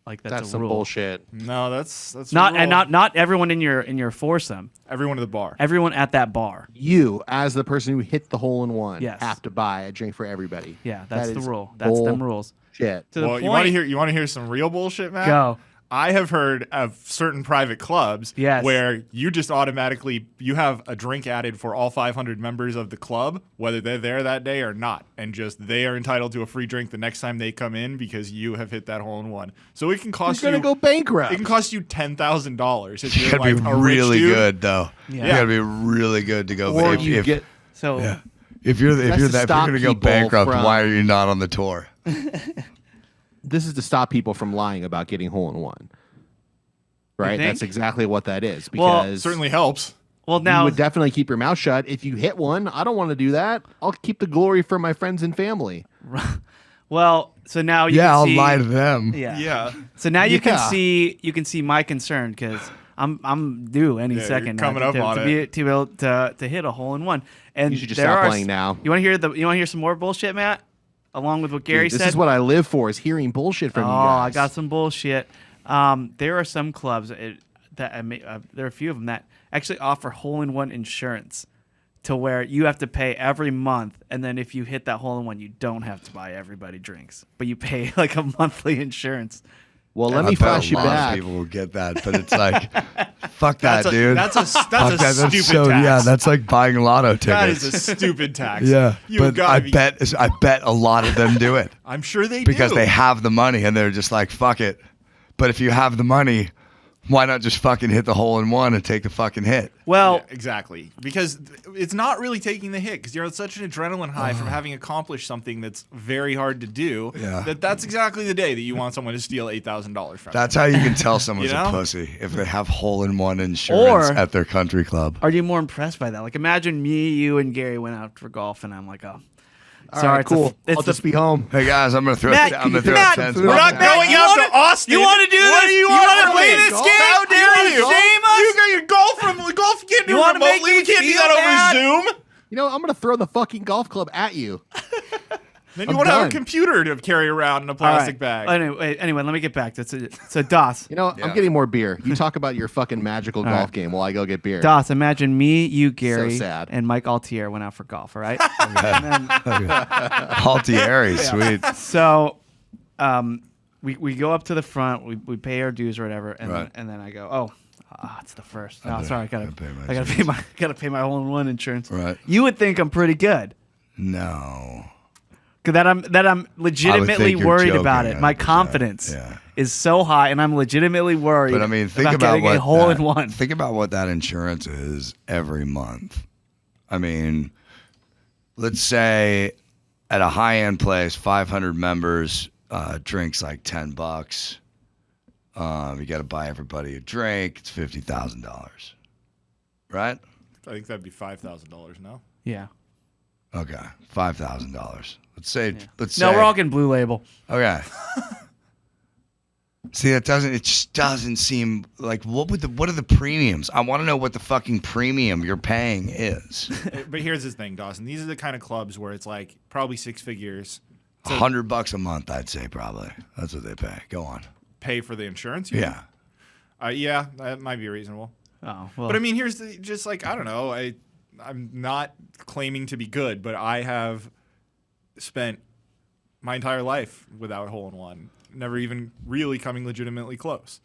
Like that's a
some
rule.
bullshit.
No, that's
Not
a rule.
and not everyone in your foursome.
Everyone at the bar.
Everyone at that bar.
You, as the person who hit the hole in one,
Yes.
have to buy a drink for everybody.
Yeah, that's
That
the
is
rule. That's them rules.
Shit.
To the
Well,
point.
you want to hear some real bullshit, Matt?
Go.
I have heard of certain private clubs
Yes.
where you just automatically you have a drink added for all 500 members of the club, whether they're there that day or not, and just they are entitled to a free drink the next time they come in because you have hit that hole in one. So it can cost
You're
you
gonna go bankrupt.
It can cost you $10,000 if
You
you're
gotta
like
be
a rich
really
dude.
good though.
Yeah.
You gotta be really good to go.
or
if,
you
if,
get
So
if you're
That's to stop
gonna go
people
bankrupt,
from-
why are you not on the tour?
this is to stop people from lying about getting hole in one. Right?
think?
That's exactly what that is.
Well,
Because
Certainly helps.
well
you
now
would definitely keep your mouth shut. If you hit one, I don't want to do that. I'll keep the glory for my friends and family.
so now you
Yeah,
can
I'll
see,
lie to them.
Yeah.
Yeah.
So now you
Yeah.
can see my concern because I'm due any
you're
second now
coming up on
to
it.
be able to hit a hole in one. And
You should just
there
stop
are
playing now.
You want to hear some more bullshit, Matt? Along with what Gary
Dude, this
said.
is what I live for: is hearing bullshit from you guys.
I got some bullshit. There are some clubs there are a few of them that actually offer hole-in-one insurance to where you have to pay every month, and then if you hit that hole-in-one, you don't have to buy everybody drinks, but you pay like a monthly insurance.
Well, let
I
me
bet
flash
a
you
lot of
back.
people will get that, but it's like, fuck that, dude.
That's a
Fuck
stupid
so,
tax.
Yeah, that's like buying lotto tickets.
That is a stupid tax.
Yeah,
You
but
gotta be-
I bet a lot of them do it
I'm sure they
because
do.
they have the money and they're just like, fuck it. But if you have the money, why not just fucking hit the hole in one and take the fucking hit?
Well,
Yeah, exactly. Because it's not really taking the hit because you're on such an adrenaline high from having accomplished something that's very hard to do.
Yeah.
That's exactly the day that you want someone to steal $8,000 from.
That's how you can tell someone's
You know?
a pussy if they have hole in one insurance
Or-
at their country club.
are you more impressed by that? Like, imagine me, you, and Gary went out for golf, and I'm like, oh,
All
sorry,
right, cool.
it's
I'll
the
just be home.
Hey guys, I'm gonna throw.
Matt,
I'm gonna throw
Matt,
10
we're
We're not
bucks.
going
you
out
wanna-
to Austin.
you wanna do
What
this?
do you
You wanna
want
play
to
this
How
game?
dare
You wanna
you?
shame us?
You got your golf. You can't do
You
it
wanna make
remotely.
me
We can't do
feel
that
bad?
over Zoom.
You know, I'm gonna throw the fucking golf club at you.
Then you
I'm
want to have a
done.
computer to carry around in a
all
plastic
right.
bag.
Anyway, let me get back to it. So DOS.
You know,
Yeah.
I'm getting more beer. You talk about your fucking magical golf
right.
game while I go get beer.
DOS, imagine me, you, Gary,
sad.
and Mike Altier went out for golf, all right?
Altieri, sweet.
So we go up to the front, we pay our dues or whatever, and,
Right.
then I go, it's the first. No, sorry, I gotta
pay my
pay my hole-in-one insurance.
Right.
You would think I'm pretty good.
No.
Cause that I'm legitimately
you're
worried
joking,
about it. My
100%.
confidence
Yeah.
is so high, and I'm legitimately worried.
But I mean, think about
getting
what
a hole in one.
Think about what that insurance is every month. I mean, let's say at a high-end place, 500 members, drinks like $10. You got to buy everybody a drink. It's $50,000, right?
I think that'd be $5,000 now.
Yeah.
Okay, $5,000. Let's say.
No, we're all getting Blue Label.
Okay. See, it just doesn't seem like what are the premiums? I want to know what the fucking premium you're paying is.
But here's the thing, Dawson. These are the kind of clubs where it's like probably six figures
$100 a month, I'd say probably. That's what they pay. Go on.
pay for the insurance.
Yeah.
Yeah, that might be reasonable.
Oh well.
But I mean, here's just like, I don't know. I'm not claiming to be good, but I have spent my entire life without hole in one, never even really coming legitimately close.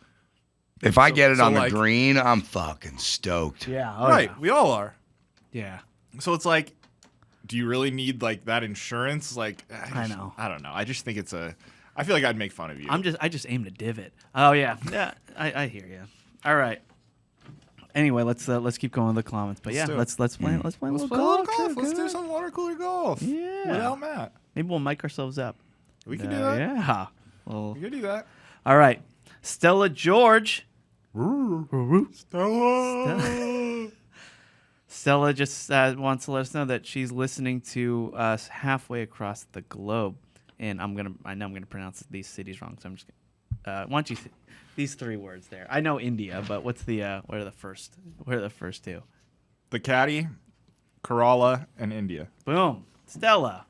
If I get it
so
on the
like-
green, I'm fucking stoked.
yeah.
Right, we all are.
Yeah.
So it's like, do you really need like that insurance? Like,
I know.
I don't know. I just think it's I feel like I'd make fun of you.
I just aimed a divot. Oh yeah, yeah. I hear you. All right. Anyway, let's keep going with the comments. But yeah, let's play a little golf.
Let's do some water cooler golf.
Yeah.
Without Matt.
Maybe we'll mic ourselves up.
We can do that.
Yeah. Well,
We can do that.
all right. Stella George. Stella just wants to let us know that she's listening to us halfway across the globe, and I know I'm gonna pronounce these cities wrong, so I'm just gonna. Why don't you these 3 words there? I know India, but what are the first two?
The Caddy, Kerala, and India.
Boom, Stella.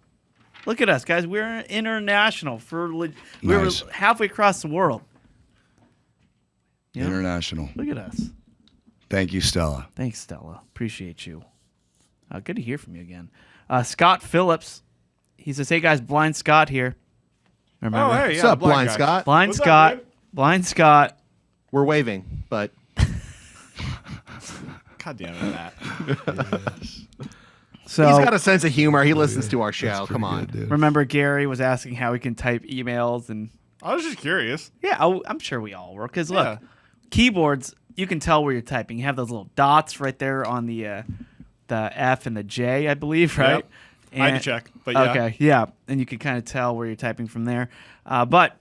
Look at us, guys. We're international we're
Nice.
halfway across the world. Yeah.
International.
Look at us.
Thank you, Stella.
Thanks, Stella. Appreciate you. Good to hear from you again. Scott Phillips. He says, "Hey guys, Blind Scott here." Remember?
Oh, hey,
What's
yeah.
up, Blind
guy.
Scott?
Blind
What's up,
Scott.
dude?
Blind Scott.
We're waving, but
God damn it, Matt.
So
he's got a sense of humor. He listens to our show. Come on.
Good, dude.
remember, Gary was asking how he can type emails, and
I was just curious.
yeah, I'm sure we all were. Because look,
Yeah.
keyboards, you can tell where you're typing. You have those little dots right there on the F and the J, I believe, right?
Yep. I had to check, but yeah.
Okay, yeah, and you can kind of tell where you're typing from there. But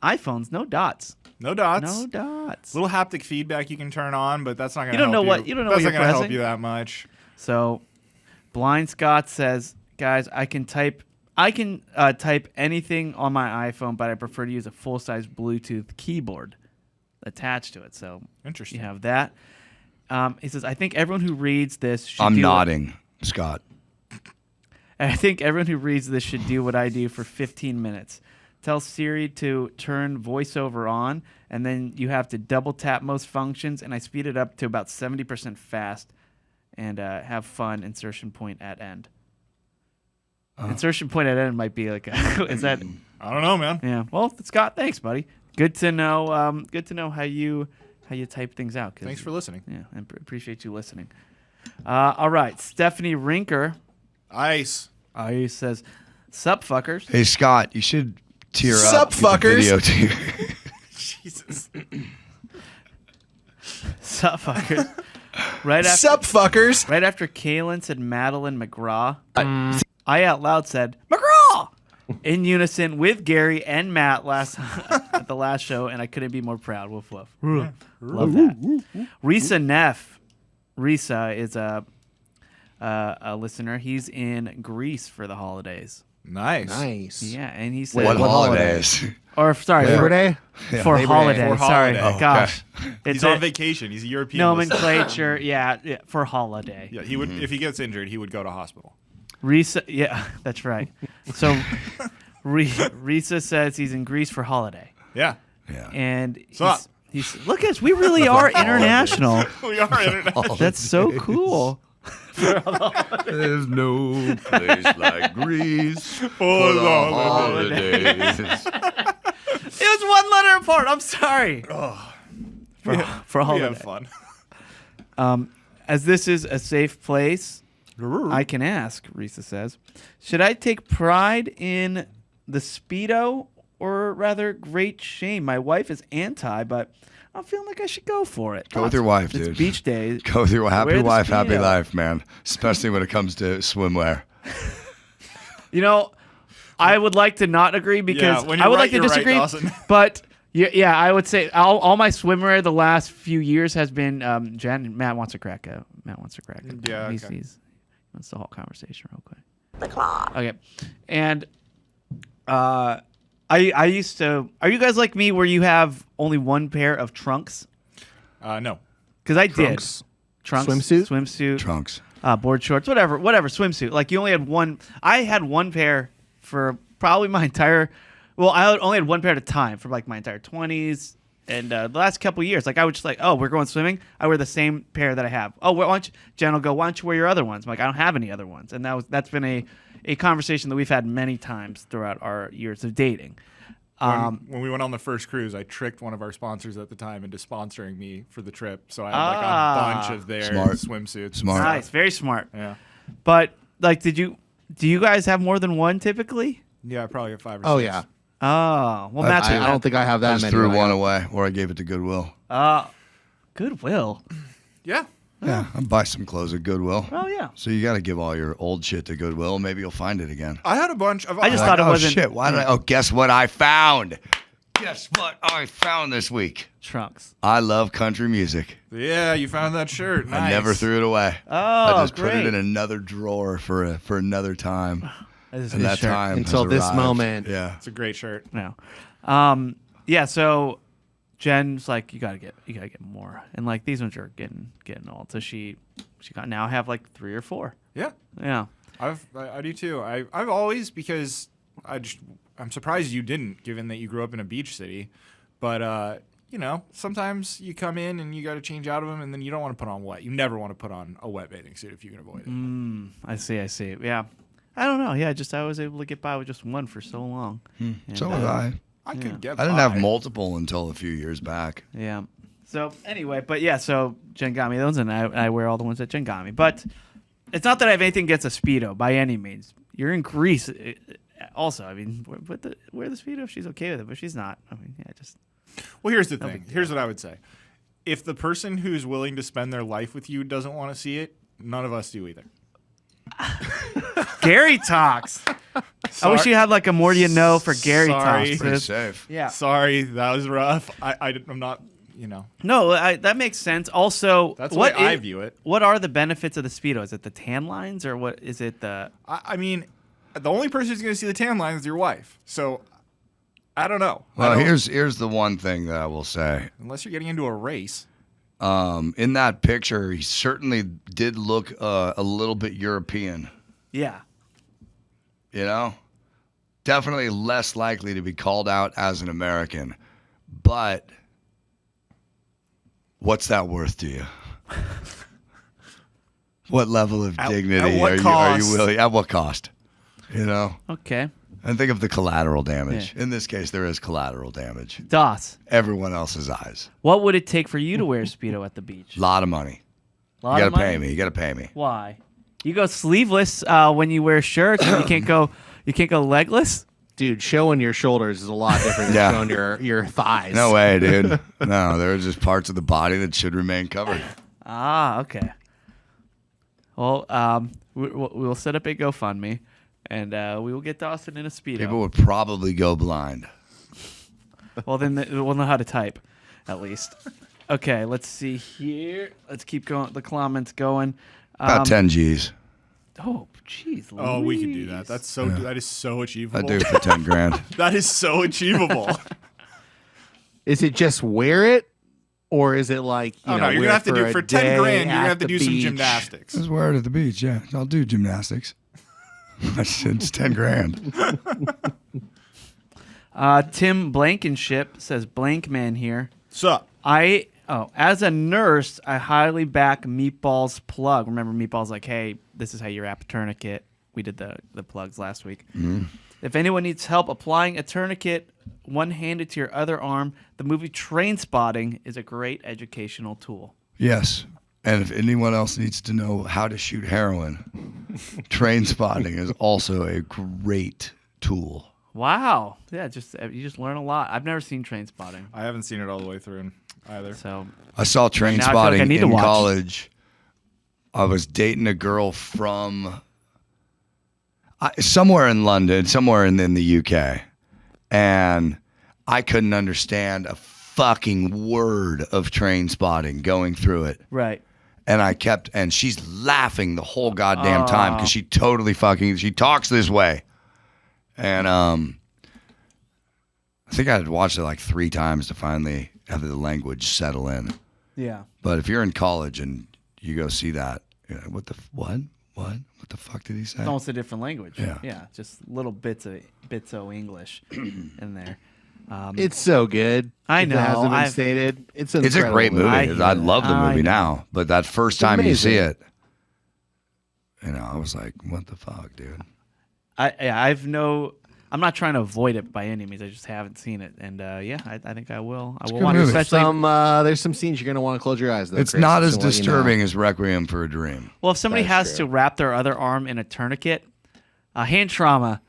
iPhones, no dots.
No dots.
No dots.
Little haptic feedback you can turn on, but that's not going to
You don't
help
know what- you don't know what
that's
you're
not gonna help
pressing.
you that much.
So, Blind Scott says, guys, I can type anything on my iPhone, but I prefer to use a full-size Bluetooth keyboard attached to it. So
Interesting.
you have that. He says, I think everyone who reads this should
I'm
do
nodding, Scott.
I think everyone who reads this should do what I do for 15 minutes. Tell Siri to turn voiceover on, and then you have to double tap most functions, and I speed it up to about 70% fast, and have fun. Insertion point at end. Insertion point at end might be like is that?
I don't know, man.
Yeah. Well, Scott, thanks, buddy. Good to know. Good to know how you type things out. 'Cause-
Thanks for listening.
Yeah, I appreciate you listening. All right, Stephanie Rinker.
Ice.
He says, "Sup, fuckers."
Hey, Scott, you should tear
Sup,
up. Get the
fuckers?
video too.
Jesus.
Sup, fuckers. Right after,
Sup, fuckers?
right after Kaylin said Madeline McGraw, I out loud said McGraw in unison with Gary and Matt at the last show, and I couldn't be more proud. Woof woof. Love that. Risa Neff. Risa is a listener. He's in Greece for the holidays.
Nice.
Nice.
Yeah, and he said,
What
What
holidays?
or sorry,
Labor
for,
Day?
for
Labor Day.
holiday.
For
Sorry,
holiday.
gosh,
He's
it's
on
a
vacation. He's a European.
nomenclature. Yeah, for holiday.
Yeah, he would if he gets injured, he would go to hospital.
Risa, yeah, that's right. So Risa says he's in Greece for holiday,
Yeah.
Yeah.
and
Sup?
he's look at us. We really are international.
We are international.
That's so cool.
There's no place like Greece for
the
the holidays.
It was one letter apart. I'm sorry. For
We
holiday.
have fun.
As this is a safe place, I can ask, Risa says, should I take pride in the Speedo or rather great shame? My wife is anti, but I'm feeling like I should go for it.
Go with your wife,
It's
dude.
beach day.
Go with your happy
Wear the
wife, happy
Speedo.
life, man. Especially when it comes to swimwear.
You know, I would like to not agree because
when
I
you're
would
right,
like to
you're right,
disagree.
Dawson.
But yeah, I would say all my swimwear the last few years has been Matt wants to crack it. Matt wants to crack it.
Yeah,
He
okay.
wants the whole conversation real quick. Okay, and I used to. Are you guys like me where you have only one pair of trunks?
No.
Because I
Trunks.
did. Trunks,
Swimsuit?
swimsuit,
Trunks.
board shorts, whatever, swimsuit. Like you only had one. I had one pair for probably my entire. Well, I only had one pair at a time for like my entire 20s and the last couple of years. Like I would just like, oh, we're going swimming. I wear the same pair that I have. Oh, why don't you, Jen will go, why don't you wear your other ones? I'm like, I don't have any other ones. And that's been a conversation that we've had many times throughout our years of dating.
When we went on the first cruise, I tricked one of our sponsors at the time into sponsoring me for the trip. So I had like a bunch of their
Smart.
swimsuits.
Smart.
Nice, very smart.
Yeah.
But like, do you guys have more than one typically?
Yeah, I probably have 5 or 6.
Oh, yeah.
Oh, well, Matt's
I don't think I have that
I just
many.
threw
right
one
now.
away, or I gave it to Goodwill.
Goodwill.
Yeah.
Yeah, I'll buy some clothes at Goodwill.
Oh yeah.
So you got to give all your old shit to Goodwill. Maybe you'll find it again.
I had a bunch of.
I just
Like,
thought it
oh
wasn't
shit! Why did I? Oh, guess what I found? Guess what I found this week?
trunks.
I love country music.
Yeah, you found that shirt. Nice.
I never threw it away.
Oh,
I just put
great.
it in another drawer for another time.
That is a
And
good
that
shirt.
time
Until
has
this
arrived.
moment.
Yeah.
It's a great shirt.
No. Yeah. So Jen's like, you gotta get more, and like these ones are getting old. So she got now have like 3 or 4.
Yeah.
Yeah.
I do too. I've always, because I'm surprised you didn't, given that you grew up in a beach city. But you know, sometimes you come in and you got to change out of them, and then you don't want to put on wet. You never want to put on a wet bathing suit if you can avoid it.
I see. Yeah. I don't know. Yeah. I was able to get by with just one for so long. And,
So was I.
I could get.
I didn't
by.
have multiple until a few years back.
Yeah. So anyway, but yeah, so Jen got me those, and I wear all the ones that Jen got me. But it's not that I have anything against a Speedo by any means. You're in Greece. Also, I mean, wear the Speedo if she's okay with it, but she's not. I mean, yeah, just.
Well, here's the thing. Here's what I would say. If the person who's willing to spend their life with you doesn't want to see it, none of us do either.
Gary talks. I wish you had like a more do you know for Gary
Sorry.
talks.
Pretty
sis.
safe.
Yeah.
Sorry, that was rough. I'm not, you know.
No, that makes sense. Also,
That's the way I view it.
What are the benefits of the Speedo? Is it the tan lines, or what is it?
I mean, the only person who's going to see the tan line is your wife. So, I don't know.
Well, here's the one thing that I will say.
Unless you're getting into a race.
In that picture, he certainly did look a little bit European.
Yeah.
You know, definitely less likely to be called out as an American. But what's that worth to you? What level of dignity
at what
are
cost?
you willing? At what cost? You know,
Okay.
and think of the collateral damage. In this case, there is collateral damage.
Doss,
Everyone else's eyes.
what would it take for you to wear a Speedo at the beach?
A lot of money.
Lot
You
of
gotta pay
money?
me. You gotta pay me.
Why? You go sleeveless when you wear shirts. And you can't go legless.
Dude, showing your shoulders is a lot different than
Yeah.
showing your thighs.
No way, dude. No, there are just parts of the body that should remain covered.
Ah, okay. Well, we'll set up a GoFundMe, and we will get Dawson in a Speedo.
People would probably go blind.
Well, then we'll know how to type, at least. Okay, let's see here. Let's keep going. The comments going.
About 10 G's.
Oh, jeez.
Oh, we can do
Louise.
that. That is so achievable.
I do for 10 grand.
That is so achievable.
Is it just wear it, or is it like you know?
No, you're
wear
gonna have to
it
do
a
for 10
day
grand. You're gonna
at
have to
the
do some
beach?
gymnastics.
Just wear it at the beach, yeah. I'll do gymnastics. It's 10 grand.
Tim Blankenship says, Blankman here.
Sup?
As a nurse, I highly back Meatball's plug. Remember, Meatball's like, hey, this is how you wrap a tourniquet. We did the plugs last week. If anyone needs help applying a tourniquet one-handed to your other arm, the movie Train Spotting is a great educational tool.
Yes. And if anyone else needs to know how to shoot heroin, Train Spotting is also a great tool.
Wow. Yeah, you just learn a lot. I've never seen Train Spotting.
I haven't seen it all the way through either.
So
I saw Train
Now I feel like I
Spotting
need to
in
watch.
college. I was dating a girl from somewhere in London, somewhere in the UK. And I couldn't understand a fucking word of Train Spotting going through it.
right.
And she's laughing the whole goddamn time because she talks this way. And I think I had watched it like 3 times to finally have the language settle in.
Yeah.
But if you're in college and you go see that, you're like, what the the fuck did he say?
It's almost a different language.
Yeah.
Yeah. Just little bits of English in there.
It's so good.
I
If
know,
It hasn't been
I've-
stated. It's
It's a great movie.
incredible.
I love the movie
I know.
now, but that first time you see
amazing.
it, I was like, what the fuck, dude?
I'm not trying to avoid it by any means. I just haven't seen it, and I think I will. I will
good
watch it,
movie.
especially.
There's some scenes you're gonna want to close your eyes. Though,
It's
Chris,
not as
just to let you know.
disturbing as Requiem for a Dream.
Well, if somebody
That's
has
true.
to wrap their other arm in a tourniquet, hand trauma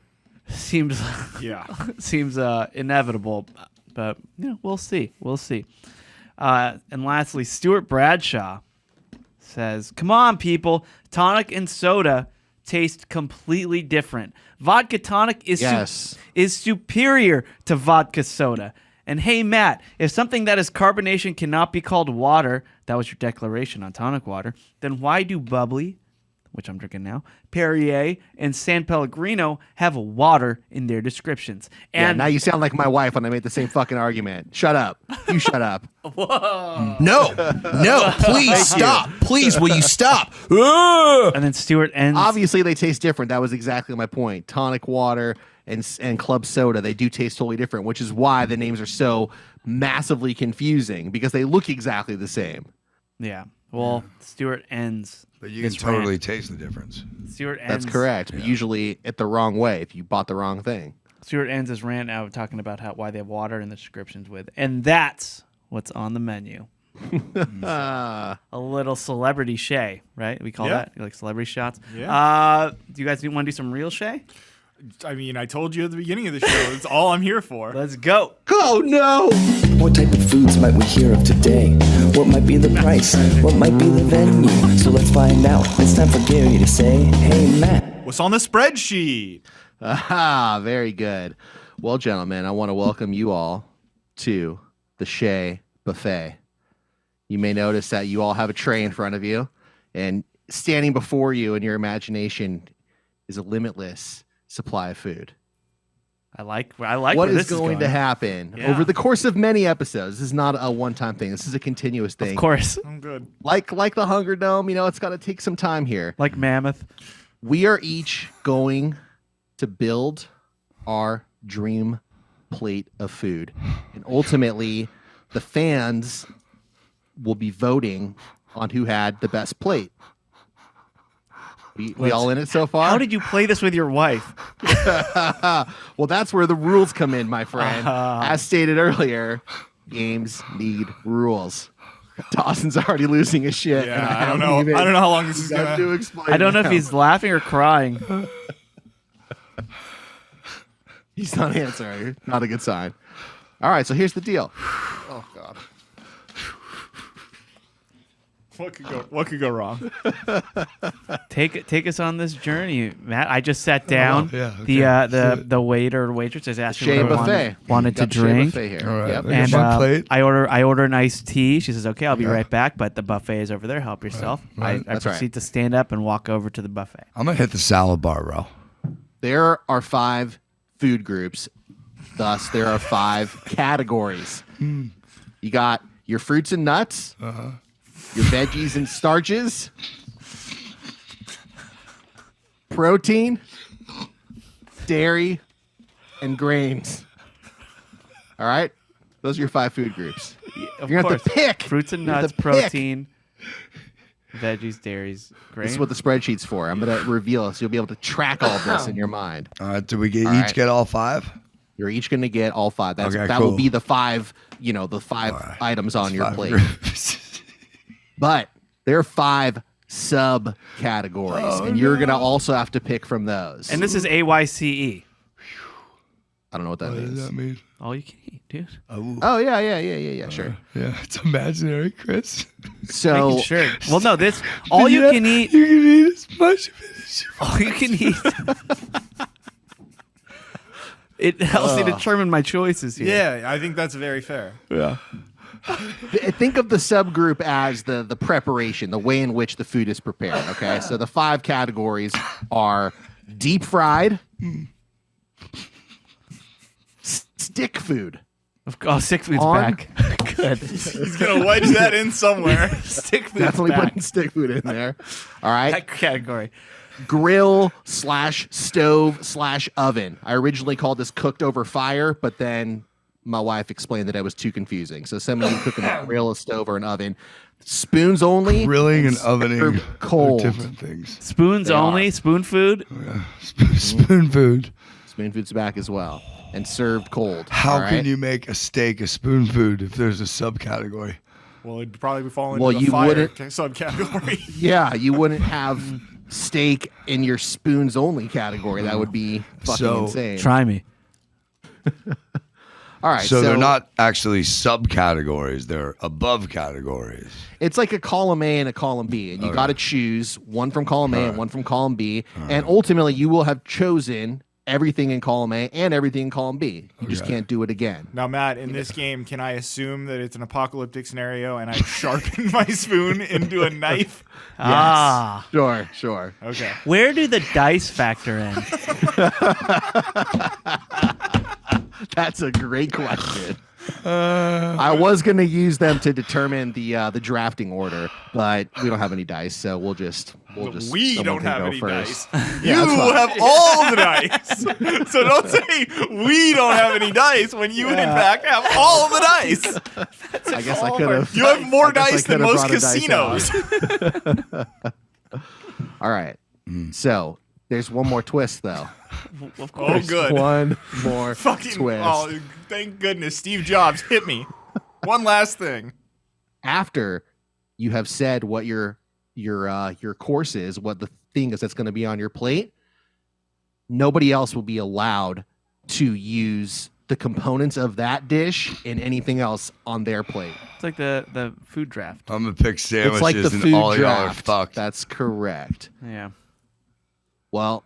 seems
Yeah.
seems inevitable, but we'll see. We'll see. And lastly, Stuart Bradshaw says, "Come on, people! Tonic and soda taste completely different. Vodka tonic is is superior to vodka soda. And hey, Matt, if something that is carbonation cannot be called water, that was your declaration on tonic water, then why do bubbly, which I'm drinking now, Perrier, and San Pellegrino have water in their descriptions?" And
now you sound like my wife when I made the same fucking argument. Shut up. You shut up.
No, please stop. Please, will you stop?
and then Stuart ends.
Obviously, they taste different. That was exactly my point. Tonic water and club soda, they do taste totally different, which is why the names are so massively confusing, because they look exactly the same.
Yeah. Well, Stuart ends.
But you can totally taste the difference.
Stuart ends.
That's correct. But usually it the wrong way if you bought the wrong thing.
Stuart ends his rant out talking about why they have water in the descriptions with, and that's what's on the menu. A little celebrity Chez, right? We call that like celebrity shots.
Yeah.
Do you guys want to do some real Chez?
I mean, I told you at the beginning of the show, it's all I'm here for.
Let's go.
Oh, no.
What type of foods might we hear of today? What might be the price? What might be the venue? So let's find out. It's time for Gary to say, "Hey, Matt."
What's on the spreadsheet?
Aha, very good. Well, gentlemen, I want to welcome you all to the Chez Buffet. You may notice that you all have a tray in front of you, and standing before you in your imagination is a limitless supply of food.
I like
what is going to happen over the course of many episodes. This is not a one-time thing. This is a continuous thing.
Of course.
I'm good.
Like the Hunger Dome, it's got to take some time here.
Like Mammoth.
We are each going to build our dream plate of food. And ultimately, the fans will be voting on who had the best plate. We all in it so far?
How did you play this with your wife?
Well, that's where the rules come in, my friend. As stated earlier, games need rules. Dawson's already losing his shit.
Yeah, I don't know how long this is
going to explain.
I don't know if he's laughing or crying.
He's not answering. Not a good sign. All right, so here's the deal. Oh, God.
What could go wrong?
Take us on this journey, Matt. I just sat down. The waiter or waitress just asked me
Chez
what
Buffet.
I wanted to drink.
Here.
All right.
Yep.
And
one plate.
I order an iced tea. She says, "Okay, I'll be right back." But the buffet is over there. Help yourself.
Right.
I proceed to stand up and walk over to the buffet.
I'm going to hit the salad bar, bro.
There are 5 food groups. Thus, there are 5 categories. You got your fruits and nuts, your veggies and starches, protein, dairy, and grains. All right? Those are your 5 food groups.
Of
You're going to
course,
have to pick.
fruits and
You have
nuts,
to pick.
protein, veggies, dairies, grains.
This is what the spreadsheet's for. I'm going to reveal it so you'll be able to track all of this in your mind.
All right. Do we each
right.
get all 5?
You're each going to get all 5. That
cool.
will be the 5, the 5 items on your plate.
Groups.
But there are 5 subcategories, and you're going to also have to pick from those.
And this is AYCE.
I don't know what that
What
means.
does that mean?
All you can eat, dude.
Oh, yeah, sure.
Yeah, it's imaginary, Chris.
So,
Making sure. Well, no, this all you can eat.
You can eat as much of it as you want.
All you can eat. It helps me determine my choices here.
Yeah, I think that's very fair.
Yeah.
think of the subgroup as the preparation, the way in which the food is prepared, okay? So the 5 categories are deep fried, stick food.
Oh, stick food's
On-
back. Good.
He's gonna wedge that in somewhere.
Stick food's
Definitely
back.
putting stick food in there. All right.
That category.
Grill/stove/oven. I originally called this cooked over fire, but then my wife explained that it was too confusing. So some of you cook in a grill, a stove, or an oven. Spoons only.
Grilling and ovening
served
are
cold.
different things.
Spoons
They
only.
are.
Spoon food.
Spoon food.
Spoon food's back as well, and served cold.
How
all right?
can you make a steak a spoon food if there's a subcategory?
Well, it'd probably fall into
Well,
the
you
fire
wouldn't-
subcategory.
Yeah, you wouldn't have steak in your spoons only category. That would be fucking insane.
Try me.
All right.
So they're not actually subcategories; they're above categories.
It's like a column A and a column B, and you got to choose one from column A and one from column B, and ultimately you will have chosen everything in column A and everything in column B. You just can't do it again.
Now, Matt, in this game, can I assume that it's an apocalyptic scenario and I sharpen my spoon into a knife?
Ah.
Sure.
Okay.
Where do the dice factor in?
That's a great question. I was going to use them to determine the drafting order, but we don't have any dice, so we'll just
We
someone
don't
can
have
go
any
first.
dice.
Yeah, that's
You
fine.
have all the dice. So don't say we don't have any dice when you, in fact, have all the dice.
I guess I could have.
You have more
I guess I
dice than
could've
most
brought a dice
casinos.
All right. So there's one more twist, though.
Of
Oh,
course.
good.
One more
Fucking,
twist.
oh, thank goodness. Steve Jobs, hit me. One last thing.
After you have said what your course is, what the thing is that's going to be on your plate, nobody else will be allowed to use the components of that dish in anything else on their plate.
It's like the food draft.
I'm gonna pick sandwiches,
It's like the
and
food
all y'all are
draft.
fucked.
That's correct.
Yeah.
Well,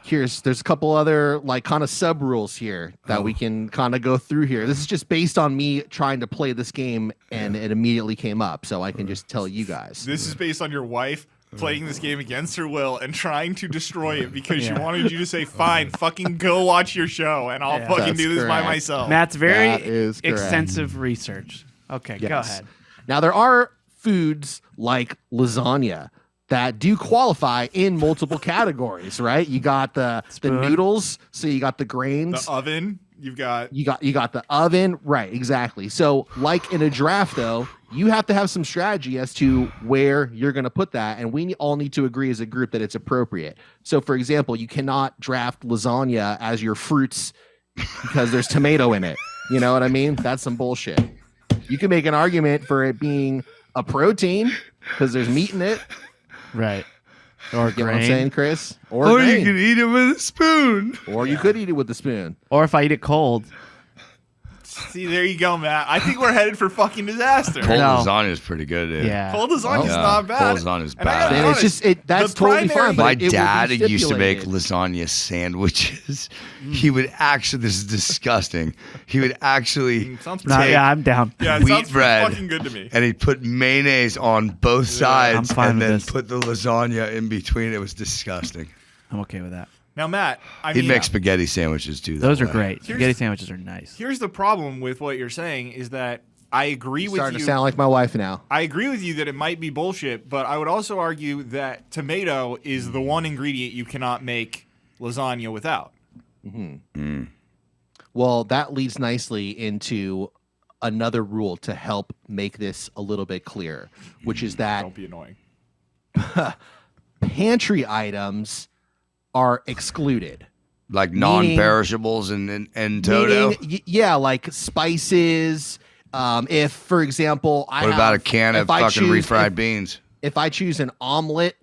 there's a couple other like kind of sub rules here that we can kind of go through here. This is just based on me trying to play this game, and it immediately came up, so I can just tell you guys.
This is based on your wife playing this game against her will and trying to destroy it because she
Yeah.
wanted you to say, fine, fucking go watch your show, and I'll fucking
That's
do this by
correct.
myself.
Matt's very
That is correct.
extensive research. Okay, go
Yes.
ahead.
Now, there are foods like lasagna that do qualify in multiple categories, right? You got the
Spoon.
noodles, so you got the grains.
The oven, you've got...
You got the oven, right? Exactly. So, like in a draft, though, you have to have some strategy as to where you're going to put that, and we all need to agree as a group that it's appropriate. So, for example, you cannot draft lasagna as your fruits because there's tomato in it. You know what I mean? That's some bullshit. You can make an argument for it being a protein because there's meat in it.
Right. Or
You know what I'm
grain.
saying, Chris? Or
Or
grain.
you can eat it with a spoon.
Or you could eat it with a spoon.
Or if I eat it cold.
See, there you go, Matt. I think we're headed for fucking disaster.
Cold
No.
lasagna is pretty good, dude.
Yeah.
Cold lasagna's
Yeah,
not bad.
cold lasagna's
And I gotta
bad.
be
And it's
honest,
just that's
the
totally
primary-
fine. But
My
it will be
dad used to make
stipulated.
lasagna sandwiches. He would actually, this is disgusting. He would actually
Sounds
No,
take
yeah, I'm down.
Yeah, it
wheat
sounds
bread
fucking good to me.
and he'd put mayonnaise on both sides
I'm fine
and
with
then
this.
put the lasagna in between. It was disgusting.
I'm okay with that.
Now, Matt, I
He'd
mean,
make spaghetti sandwiches too.
Those
that
are
way.
great. Spaghetti sandwiches are nice.
here's the problem with what you're saying is that I agree with
Starting
you.
to sound like my wife now.
I agree with you that it might be bullshit, but I would also argue that tomato is the one ingredient you cannot make lasagna without.
Well, that leads nicely into another rule to help make this a little bit clearer, which is that
Don't be annoying.
pantry items are excluded.
Like non-perishables and Toto.
Meaning, yeah, like spices. If, for example,
What about a can of
if I
fucking
choose-
refried beans?
If I choose an omelet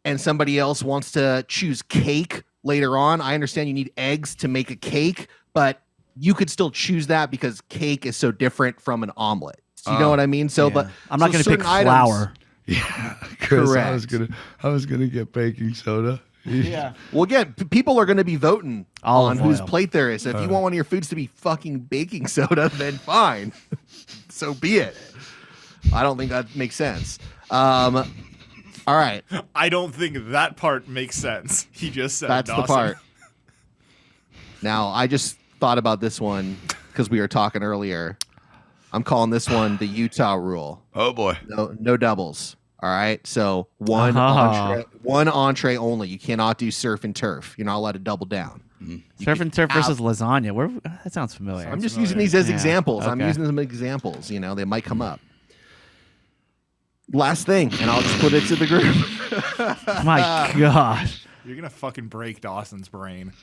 and somebody else wants to choose cake later on, I understand you need eggs to make a cake, but you could still choose that because cake is so different from an omelet. So you know what I mean? So,
Yeah.
but
I'm not
so
going to pick
certain items-
flour.
Yeah, Chris,
Correct.
I was gonna get baking soda.
Yeah.
Well, again, people are going to be voting
Olive
on whose
oil.
plate there is. So if you want one of your foods to be fucking baking soda, then fine. So be it. I don't think that makes sense. All right.
I don't think that part makes sense. He just said
That's the
Dawson.
part. Now, I just thought about this one because we were talking earlier. I'm calling this one the Utah rule.
Oh boy.
No doubles. All right. So one entree only. You cannot do surf and turf. You're not allowed to double down.
Surf and turf versus lasagna. That sounds familiar.
I'm just using these as
Yeah,
examples. I'm
okay.
using them as examples. You know, they might come up. Last thing, and I'll just put it to the group.
My gosh.
You're going to fucking break Dawson's brain.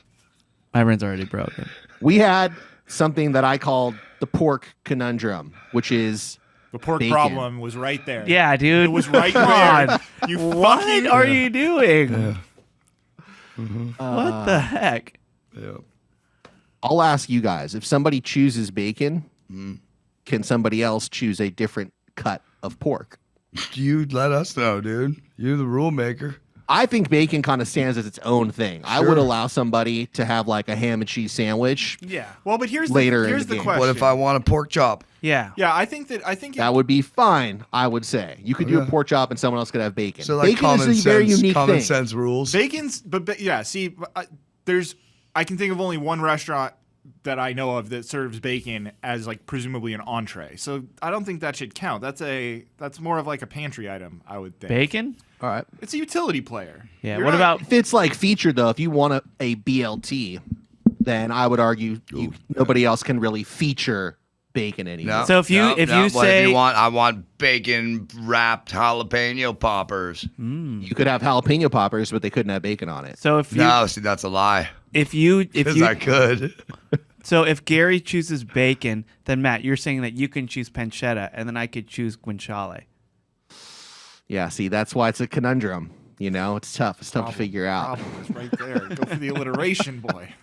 My brain's already broken.
We had something that I called the pork conundrum, which is
The pork
Bacon.
problem was right there.
Yeah, dude.
It was right
God.
there. You
What
fucking
are you doing?
Yeah.
What the heck?
Yeah.
I'll ask you guys: if somebody chooses bacon, can somebody else choose a different cut of pork?
You let us know, dude. You're the rule maker.
I think bacon kind of stands as its own thing. I would allow somebody to have like a ham and cheese sandwich.
Yeah.
Well, but here's
Later
the,
in
here's
the
the
game.
question.
What if I want a pork chop?
Yeah.
Yeah, I think it,
That would be fine, I would say. You could do a pork chop and someone else could have bacon.
So like
bacon
common
is a very
sense,
unique
common
thing.
sense rules.
bacon's, but yeah, see, I can think of only one restaurant that I know of that serves bacon as like presumably an entree. So I don't think that should count. That's more of like a pantry item, I would think.
Bacon?
All right.
It's a utility player.
Yeah.
You're
What
not-
about
If it's like featured though, if you want a BLT, then I would argue nobody else can really feature bacon anymore.
No,
So if you-
no,
if
no.
you
What
say-
I want bacon wrapped jalapeno poppers.
You could have jalapeno poppers, but they couldn't have bacon on it.
so if you
No, see that's a lie.
if you
Because I could.
so if Gary chooses bacon, then Matt, you're saying that you can choose pancetta, and then I could choose guanciale.
Yeah, see, that's why it's a conundrum. You know, it's tough. It's tough to figure out.
Problem is right there. Go for the alliteration, boy.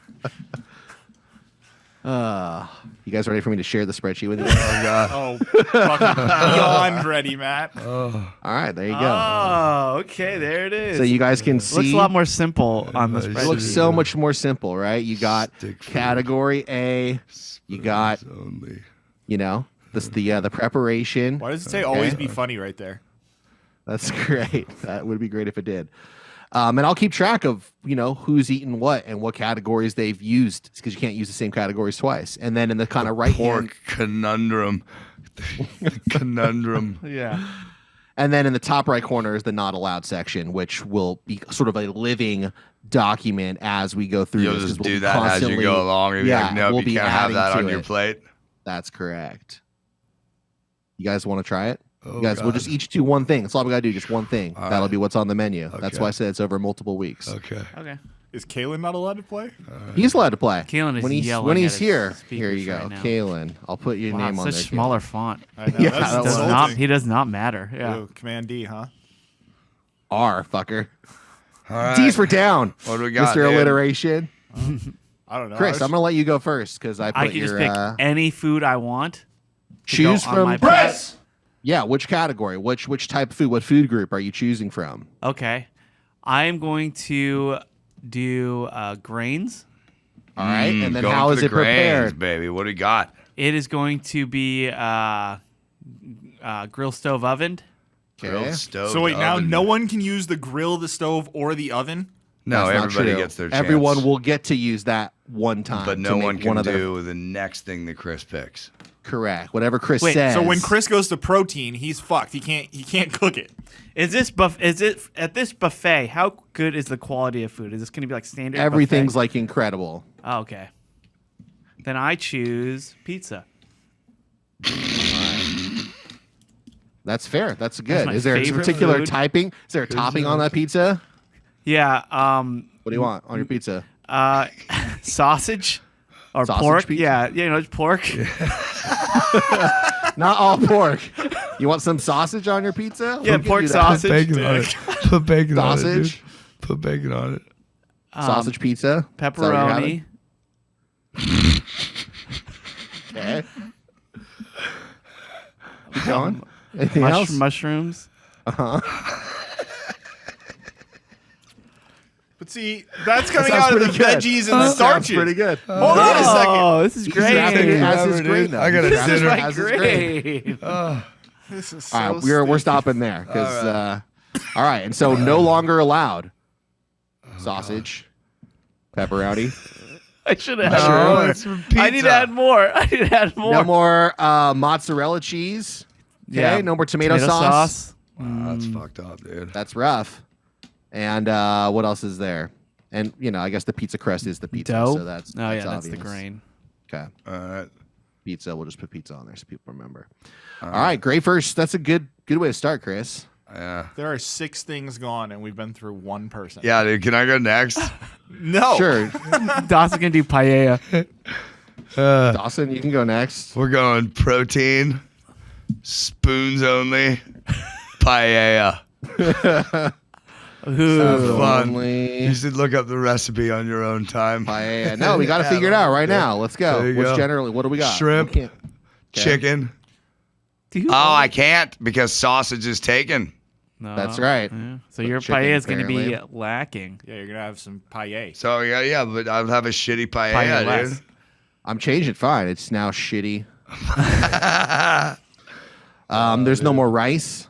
You guys ready for me to share the spreadsheet with you?
Oh, fucking beyond ready, Matt.
All right, there you go.
Oh, okay, there it is.
So you guys can see.
looks a lot more simple on the
It
It
spreadsheet.
looks so much more simple, right? You got
Stick food.
category A. You got,
Only.
you know, the preparation.
Why does it say always be funny right there?
That's great. That would be great if it did. And I'll keep track of, you know, who's eaten what and what categories they've used because you can't use the same categories twice. And then in the kind of right hand,
Pork conundrum. Conundrum.
Yeah.
and then in the top right corner is the not allowed section, which will be sort of a living document as we go through.
You'll
this, 'cause
just
we'll
do
be
that as you
constantly-
go along. You'll be
Yeah,
like, nope,
we'll
you
be
can't have
adding
that
to
on your
it.
plate.
That's correct. You guys want to try it?
Oh,
You guys, we'll
God.
just each do one thing. That's all we got to do, just one thing.
All
That'll
right.
be what's on the menu. That's
Okay.
why I said it's over multiple weeks.
Okay.
Okay.
Is Kalen not allowed to play?
He's allowed to play.
Keelan is
when he's
yelling
when
at
he's
his
here.
speakers
Here you go,
right now.
Kalen. I'll put your
Wow,
name on
such
there.
smaller font.
I know.
Yeah,
that's
that was-
Does
insulting.
not. He does not matter. Yeah.
Ooh, Command D, huh?
R, fucker.
All right.
D's for down.
What do we got,
Mr.
dude?
Alliteration.
I don't know.
Chris, I'm gonna let you go first because I put
I can
your
just pick any food I want. to
choose
go on my
from
plate.
Yeah, which category? Which type of food? What food group are you choosing from?
Okay. I am going to do grains.
All right, and then
Going
how
for
is
the
it
grains,
prepared?
baby? What do we got?
It is going to be grill stove ovened.
Grilled
Okay.
stove.
So wait, now
oven.
no one can use the grill, the stove, or the oven?
No,
That's not
everybody
true.
gets their chance.
Everyone will get to use that one time,
But
to
no
make
one can
one of their-
do the next thing that Chris picks.
correct. Whatever Chris
Wait,
says.
So when Chris goes to protein, he's fucked. He can't cook it.
Is it at this buffet? How good is the quality of food? Is this going to be like standard?
everything's
buffet?
like incredible.
Oh, okay. Then I choose pizza.
That's fair. That's good.
my
Is there a
favorite
particular
food.
typing? Is there a topping on that pizza?
Yeah.
What do you want on your pizza?
Sausage or
Sausage
pork.
pizza?
Yeah, you know, it's pork.
Not all pork. You want some sausage on your pizza?
Yeah,
We can
pork
do that.
sausage.
Bacon on it. Put bacon on it.
Sausage?
Dude. Put bacon on it.
Sausage pizza. Is that what you're having?
Pepperoni.
Okay. Keep going. Anything else?
Mushrooms.
But see, that's coming
sounds
out of the
pretty good.
veggies and the
That sounds
starches.
pretty good.
Hold on a second.
Oh, this is
He's
great.
wrapping it as his
Dude,
grain, though.
I got a
He's wrapping
dinner.
it as his grain.
Great.
This is
All
so
right, we're
stupid.
stopping there because. All right, and so no longer allowed sausage, pepperoni.
I should have.
No,
had
it's
more.
pizza.
I need to add more. I need to add more.
No more mozzarella cheese. Okay,
Yeah.
no more tomato sauce.
Wow, that's fucked up, dude.
That's rough. And what else is there? And I guess the pizza crust is the pizza.
Dough.
So that's
Oh yeah, that's
obvious.
the grain.
Okay,
All right.
pizza. We'll just put pizza on there so people remember. All right, great first. That's a good way to start, Chris.
Yeah.
There are 6 things gone, and we've been through one person.
Yeah, dude. Can I go next?
No.
Sure,
Dawson can do paella.
Dawson, you can go next.
We're going protein, spoons only, paella.
Ooh.
Fun.
Only
You should look up the recipe on your own time.
paella. No, we got to figure it out right now. Let's go.
There you go.
What do we got?
Shrimp.
We can't-
Chicken.
Do you
Oh, I can't because sausage is taken.
No.
That's right.
Yeah. So your
Chicken,
paella is going to be
apparently.
lacking.
Yeah, you're gonna have some paella.
So yeah, but I'll have a shitty paella,
Paella.
dude.
I'm changing. Fine. It's now shitty. There's no more rice.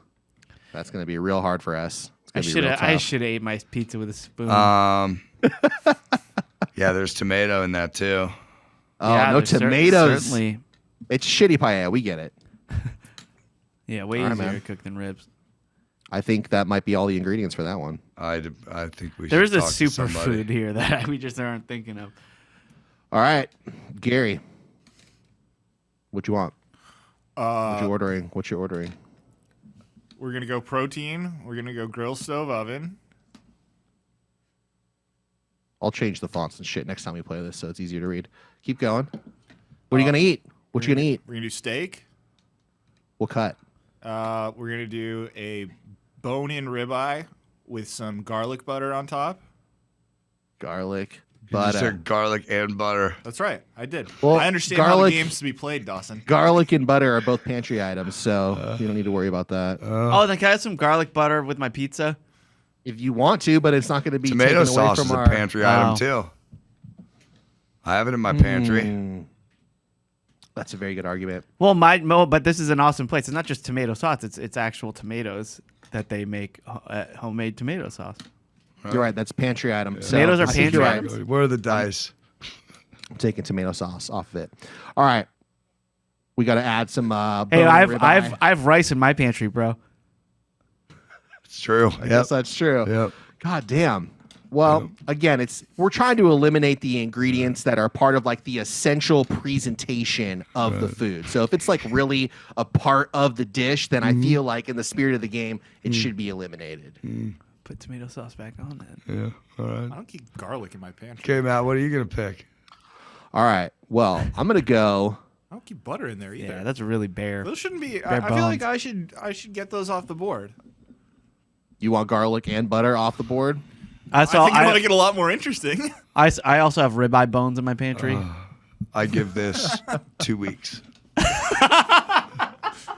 That's going to be real hard for us. It's gonna be real
I
tough.
should have ate my pizza with a spoon.
Yeah, there's tomato in that too.
Oh,
Yeah,
no
there's
tomatoes.
Certainly.
It's shitty paella. We get it.
Yeah, way
All right,
easier
man.
to cook than ribs.
I think that might be all the ingredients for that one.
I think we should
There's a
talk to somebody.
superfood here that we just aren't thinking of.
All right, Gary. What you want? What you ordering? What you ordering?
We're gonna go protein. We're gonna go grill stove oven.
I'll change the fonts and shit next time we play this, so it's easier to read. Keep going. What are you gonna eat? What you gonna eat?
We're gonna do steak.
We'll cut.
We're gonna do a bone-in ribeye with some garlic butter on top.
Garlic,
You just
butter.
said garlic and butter.
That's right, I did.
Well,
I understand how
garlic-
the game's to be played, Dawson.
Garlic and butter are both pantry items, so you don't need to worry about that.
Oh, then can I have some garlic butter with my pizza?
If you want to, but it's not going to be
Tomato
taken away
sauce
from
is a
our
pantry item too. I have it in my pantry.
That's a very good argument.
Well, but this is an awesome place. It's not just tomato sauce. It's actual tomatoes that they make homemade tomato sauce.
You're right. That's pantry item. So
Tomatoes are
I think you're
pantry
right.
items?
Where are the dice?
I'm taking tomato sauce off of it. All right. We got to add some.
Hey,
bone
I
ribeye.
have rice in my pantry, bro.
It's true.
I guess that's true.
Yep.
God damn. Well, again, we're trying to eliminate the ingredients that are part of like the essential presentation of the food. So if it's like really a part of the dish, then I feel like in the spirit of the game, it should be eliminated.
Put tomato sauce back on then.
Yeah. All right.
I don't keep garlic in my pantry.
Okay, Matt. What are you gonna pick?
All right. Well, I'm gonna go.
I don't keep butter in there either.
Yeah, that's really bare.
Those shouldn't be.
Bare
I feel like
bones.
I should get those off the board.
You want garlic and butter off the board?
I
I think it'll make it a lot more interesting.
I also have ribeye bones in my pantry.
I give this 2 weeks.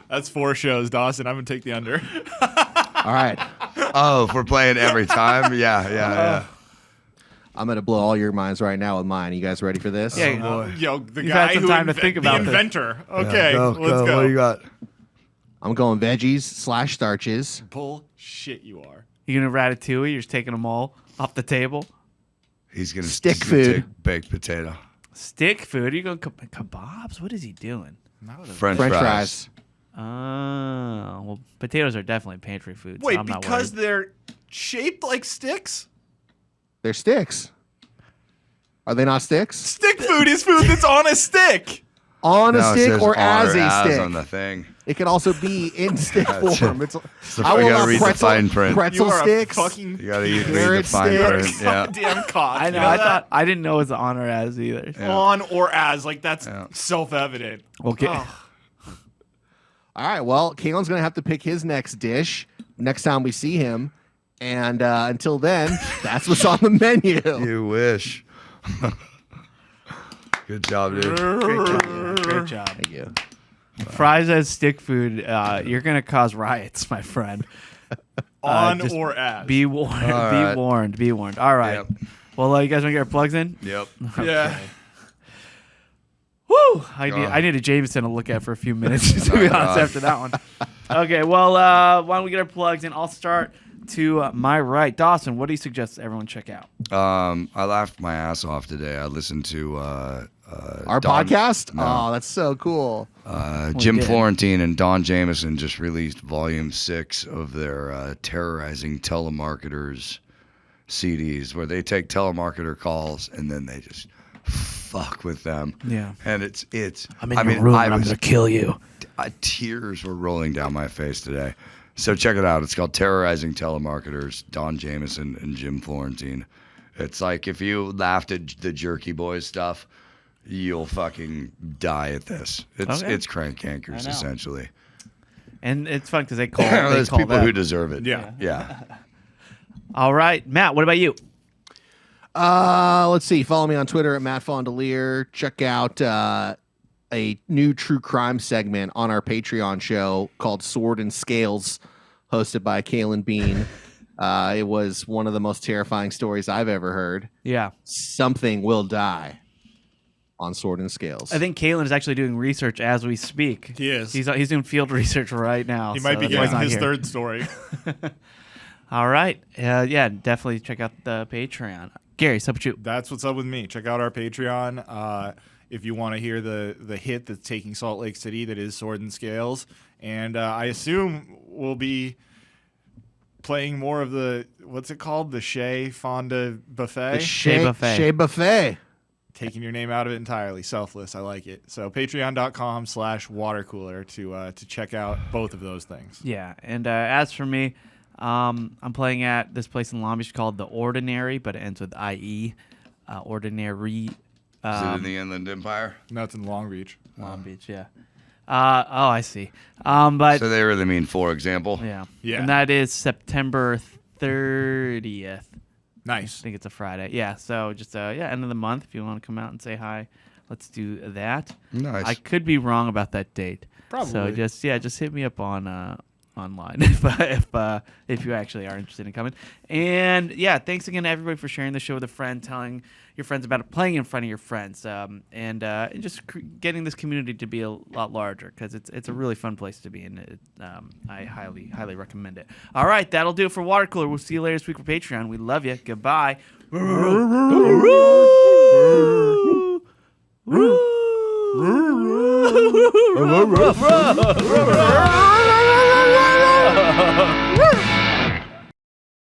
That's 4 shows, Dawson. I'm gonna take the under.
All right.
Oh, if we're playing every time? Yeah.
I'm gonna blow all your minds right now with mine. You guys ready for this?
Yeah.
Boy.
Yo, the
You've
guy
had some
who
time to think about
the
this.
inventor. Okay,
Go,
let's
go.
go.
What do you got?
I'm going veggies / starches.
Bullshit, you are.
You gonna ratatouille? You're just taking them all off the table.
He's gonna
Stick
he's gonna
food.
take baked potato.
Stick food? Are you going kebabs? What is he doing?
French
French
fries.
fries.
Oh, well, potatoes are definitely pantry food. So
Wait,
I'm not
because
worried.
they're shaped like sticks?
They're sticks. Are they not sticks?
Stick food is food that's on a stick.
On a
No, it
stick
says
or
on
as
or
a
as
stick?
on the thing.
It can also be in stick
That's
form.
it.
It's,
You
I will
gotta
not
read the
pretzel,
fine print.
pretzel
You are
sticks.
a fucking
You gotta read the
Carrot
fine
stick.
print. Yeah.
goddamn cock.
I know.
You
I
that?
thought I didn't know it was on or as either.
Yeah.
On or as, like that's
Yeah.
self-evident.
Okay.
Oh.
All right. Well, Kalen's gonna have to pick his next dish next time we see him, and until then, that's what's on the menu.
You wish. Good job, dude.
Great job. Great job.
Thank you.
Fries as stick food. You're gonna cause riots, my friend.
On
just
or as.
Be warned.
All
Be
right.
warned. Be warned. All right.
Yep.
Well, you guys want to get our plugs in?
Yep.
Yeah.
Woo! I need a Jameson to look at for a few minutes, to be honest,
God.
after that one. Okay, well, why don't we get our plugs in? I'll start to my right. Dawson, what do you suggest everyone check out?
I laughed my ass off today. I listened to
Our
Don-
podcast?
No.
Oh, that's so cool.
Jim
did.
Florentine and Don Jameson just released Volume 6 of their Terrorizing Telemarketers CDs, where they take telemarketer calls and then they just fuck with them.
Yeah.
And it's.
I'm in your room
I
and I'm
was-
going to kill you.
tears were rolling down my face today. So check it out. It's called Terrorizing Telemarketers, Don Jameson and Jim Florentine. It's like if you laughed at the Jerky Boys stuff, you'll fucking die at this. It's
Okay.
it's crank yankers
I know.
essentially.
And it's fun because they call.
There's people
that.
who deserve it.
Yeah.
All right, Matt. What about you?
Let's see. Follow me on Twitter at Matt Fondelier. Check out a new true crime segment on our Patreon show called Sword and Scales, hosted by Kalen Bean. It was one of the most terrifying stories I've ever heard.
Yeah.
Something will die on Sword and Scales.
I think Kalen is actually doing research as we speak.
He is.
He's doing field research right now.
He might be
that's why he's
getting
not
his
here.
third story.
All right. Yeah, definitely check out the Patreon. Gary, what's up with you?
That's what's up with me. Check out our Patreon if you want to hear the hit that's taking Salt Lake City, that is Sword and Scales. And I assume we'll be playing more of the, what's it called? The Chez Fonda Buffet?
The Chez
Buffet.
Chez Buffet.
Taking your name out of it entirely. Selfless. I like it. So patreon.com/watercooler to check out both of those things.
Yeah, and as for me, I'm playing at this place in Long Beach called The Ordinary, but it ends with IE. Ordinary.
Is it in the Inland Empire?
No, it's in Long Beach.
Long Beach, yeah. I see. But
So they really mean, for example.
yeah.
Yeah.
And that is September 30th. I
Nice.
think it's a Friday. Yeah, so just end of the month. If you want to come out and say hi, let's do that.
Nice.
I could be wrong about that date.
Probably.
So just hit me up on online if you actually are interested in coming. And yeah, thanks again to everybody for sharing the show with a friend, telling your friends about it, playing in front of your friends, and just getting this community to be a lot larger, because it's a really fun place to be in. I highly recommend it. All right, that'll do it for Watercooler. We'll see you later this week for Patreon. We love you. Goodbye.